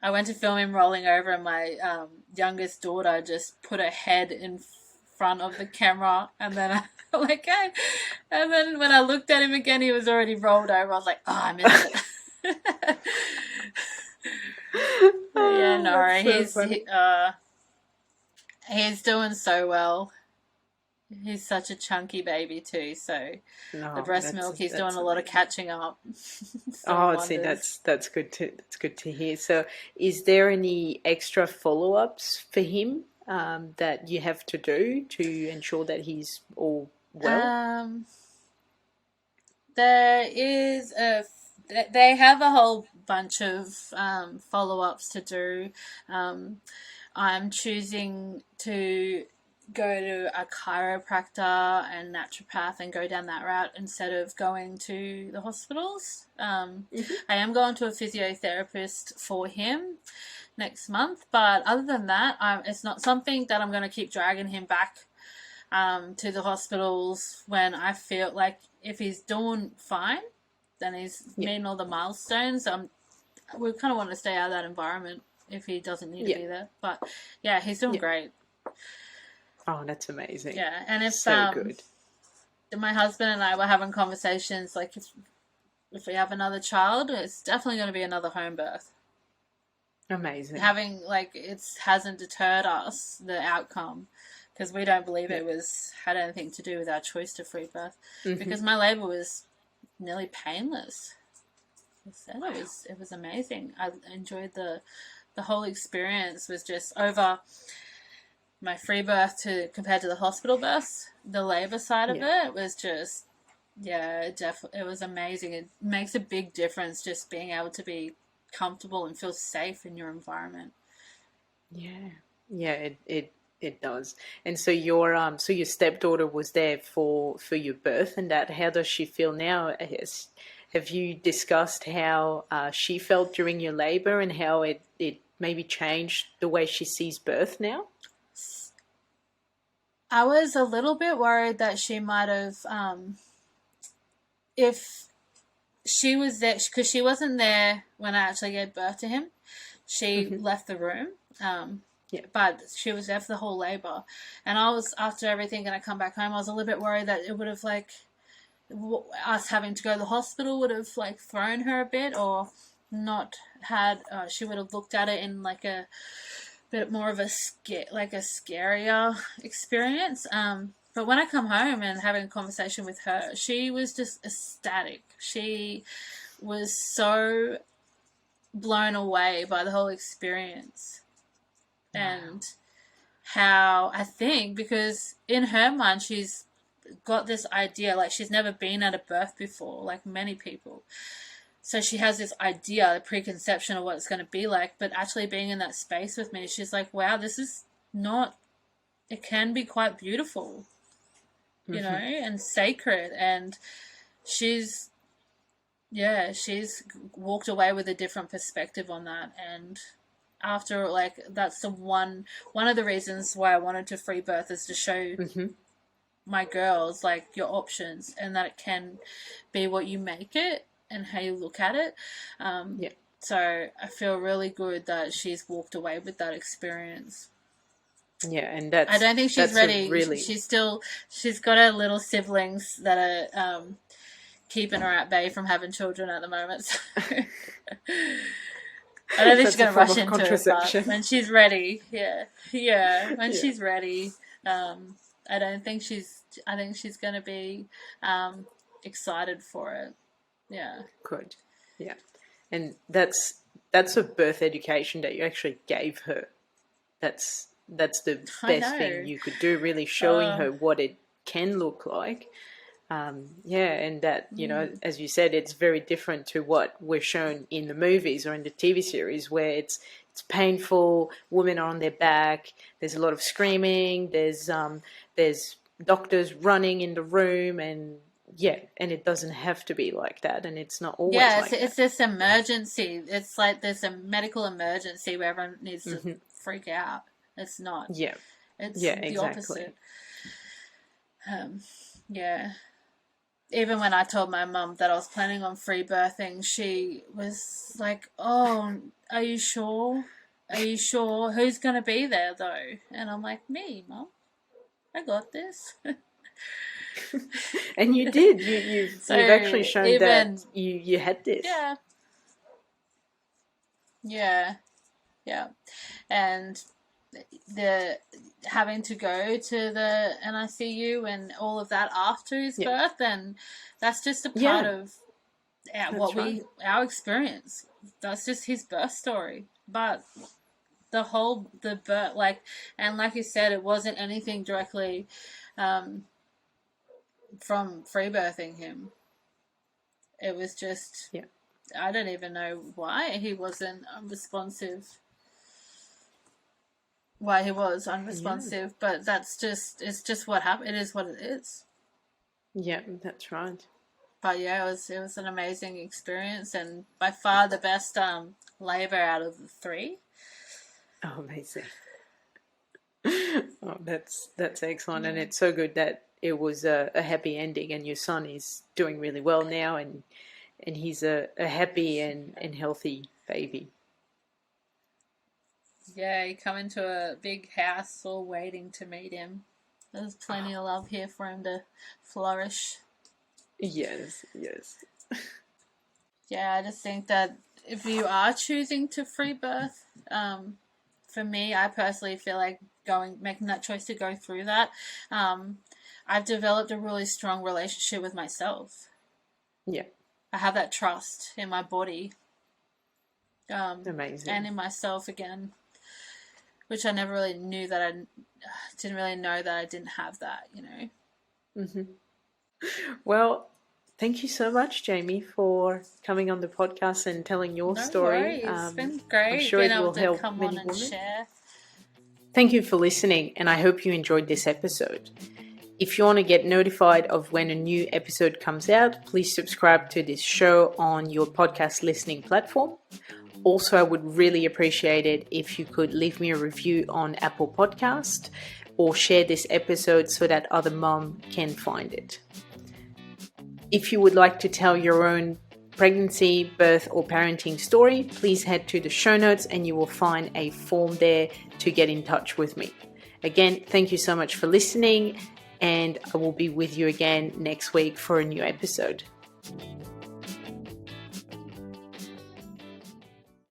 I went to film him rolling over, and my youngest daughter just put her head in front of the camera, and then I'm like, hey. And then when I looked at him again, he was already rolled over. I was like, oh, I missed it. Yeah, Oh, no, that's so funny. he's doing so well. He's such a chunky baby too, so the No, breast milk, he's doing that's a lot of amazing. catching up. It's doing Oh, see, wonders. that's good to hear. So, is there any extra follow-ups for him that you have to do to ensure that he's all well? Um, there is they have a whole bunch of follow-ups to do. Um, I'm choosing to go to a chiropractor and naturopath and go down that route instead of going to the hospitals. Hmm. I am going to a physiotherapist for him next month, but other than that, it's not something that I'm going to keep dragging him back to the hospitals when I feel like if he's doing fine, then he's Yeah, meeting all the milestones. We kind of want to stay out of that environment if he doesn't need to yeah, be there. But yeah, he's doing yeah. great. Oh, that's amazing. Yeah, and if So good. my husband and I were having conversations like if we have another child, it's definitely going to be another home birth. Amazing. Having like it hasn't deterred us the outcome because we don't believe Yeah. it was had anything to do with our choice to free birth Hmm. because my labor was nearly painless. Wow. It was amazing. I enjoyed the whole experience was just over my free birth to compared to the hospital birth. The labor side of Yeah. it was just yeah, it was amazing. It makes a big difference just being able to be comfortable and feel safe in your environment. Yeah. Yeah, it does. And so your stepdaughter was there for your birth and that. How does she feel now? Have you discussed how she felt during your labor and how it maybe changed the way she sees birth now? I was a little bit worried that she might have, if she was there, because she wasn't there when I actually gave birth to him. She Hmm. left the room, Yeah. but she was there for the whole labor. And I was, after everything, and I come back home, I was a little bit worried that it would have, like, us having to go to the hospital would have, like, thrown her a bit or not had, she would have looked at it in, like, a bit more of a scarier experience. But when I come home and having a conversation with her, she was just ecstatic. She was so blown away by the whole experience Wow. and how I think because in her mind she's got this idea like she's never been at a birth before like many people, so she has this idea, a preconception of what it's going to be like, but actually being in that space with me, she's like, wow, this is not, it can be quite beautiful, Hmm. and sacred. And she's, yeah, she's walked away with a different perspective on that. And after, like, that's the one of the reasons why I wanted to free birth is to show Hmm. my girls, like, your options and that it can be what you make it and how you look at it. Um, Yeah. so I feel really good that she's walked away with that experience. Yeah, and I don't think she's that's a ready. really She's got her little siblings that are keeping her at bay from having children at the moment. So I don't think she's that's a going to form rush of into it, but contraception. when she's ready, yeah, when Yeah. she's ready, I don't think I think she's going to be excited for it. Yeah. Good. Yeah. And that's a birth education that you actually gave her. That's the I best thing know. you could do, really showing Uh, her what it can look like. Yeah, and that, mm, as you said, it's very different to what we're shown in the movies or in the TV series where it's painful, women are on their back, there's a lot of screaming, there's doctors running in the room, and it doesn't have to be like that, and it's not always like that. It's this emergency. It's like there's a medical emergency where everyone needs to freak out. It's not. Yeah. It's the exactly. Opposite. Yeah. Even when I told my mum that I was planning on free birthing, she was like, "Oh, are you sure? Are you sure? Who's going to be there, though?" And I'm like, "Me, Mum. I got this." And you did. You've actually shown that you had this. Yeah. Yeah. Yeah. And the having to go to the NICU and all of that after his birth, and that's just a part of our experience. That's just his birth story. But the birth, and like you said, it wasn't anything directly from free birthing him. It was just I don't even know why he wasn't unresponsive. Why he was unresponsive, but it's just what happened. It is what it is. Yeah, that's right. But yeah, it was an amazing experience, and by far the best labour out of the 3. Oh, amazing. Oh, that's excellent, and it's so good that it was a happy ending, and your son is doing really well now, and he's a happy and healthy baby. Yeah, he come into a big house all waiting to meet him. There's plenty of love here for him to flourish. Yes. Yeah, I just think that if you are choosing to free birth, for me, I personally feel like making that choice to go through that, I've developed a really strong relationship with myself. Yeah. I have that trust in my body. Amazing. And in myself again, which I never really knew that I didn't really know that I didn't have that, Well, thank you so much, Jaymie, for coming on the podcast and telling your story. It's been great. I'm sure being it will able to help come many on and women. share. Thank you for listening, and I hope you enjoyed this episode. If you want to get notified of when a new episode comes out, please subscribe to this show on your podcast listening platform. Also, I would really appreciate it if you could leave me a review on Apple Podcast or share this episode so that other moms can find it. If you would like to tell your own pregnancy, birth, or parenting story, please head to the show notes and you will find a form there to get in touch with me. Again, thank you so much for listening, and I will be with you again next week for a new episode.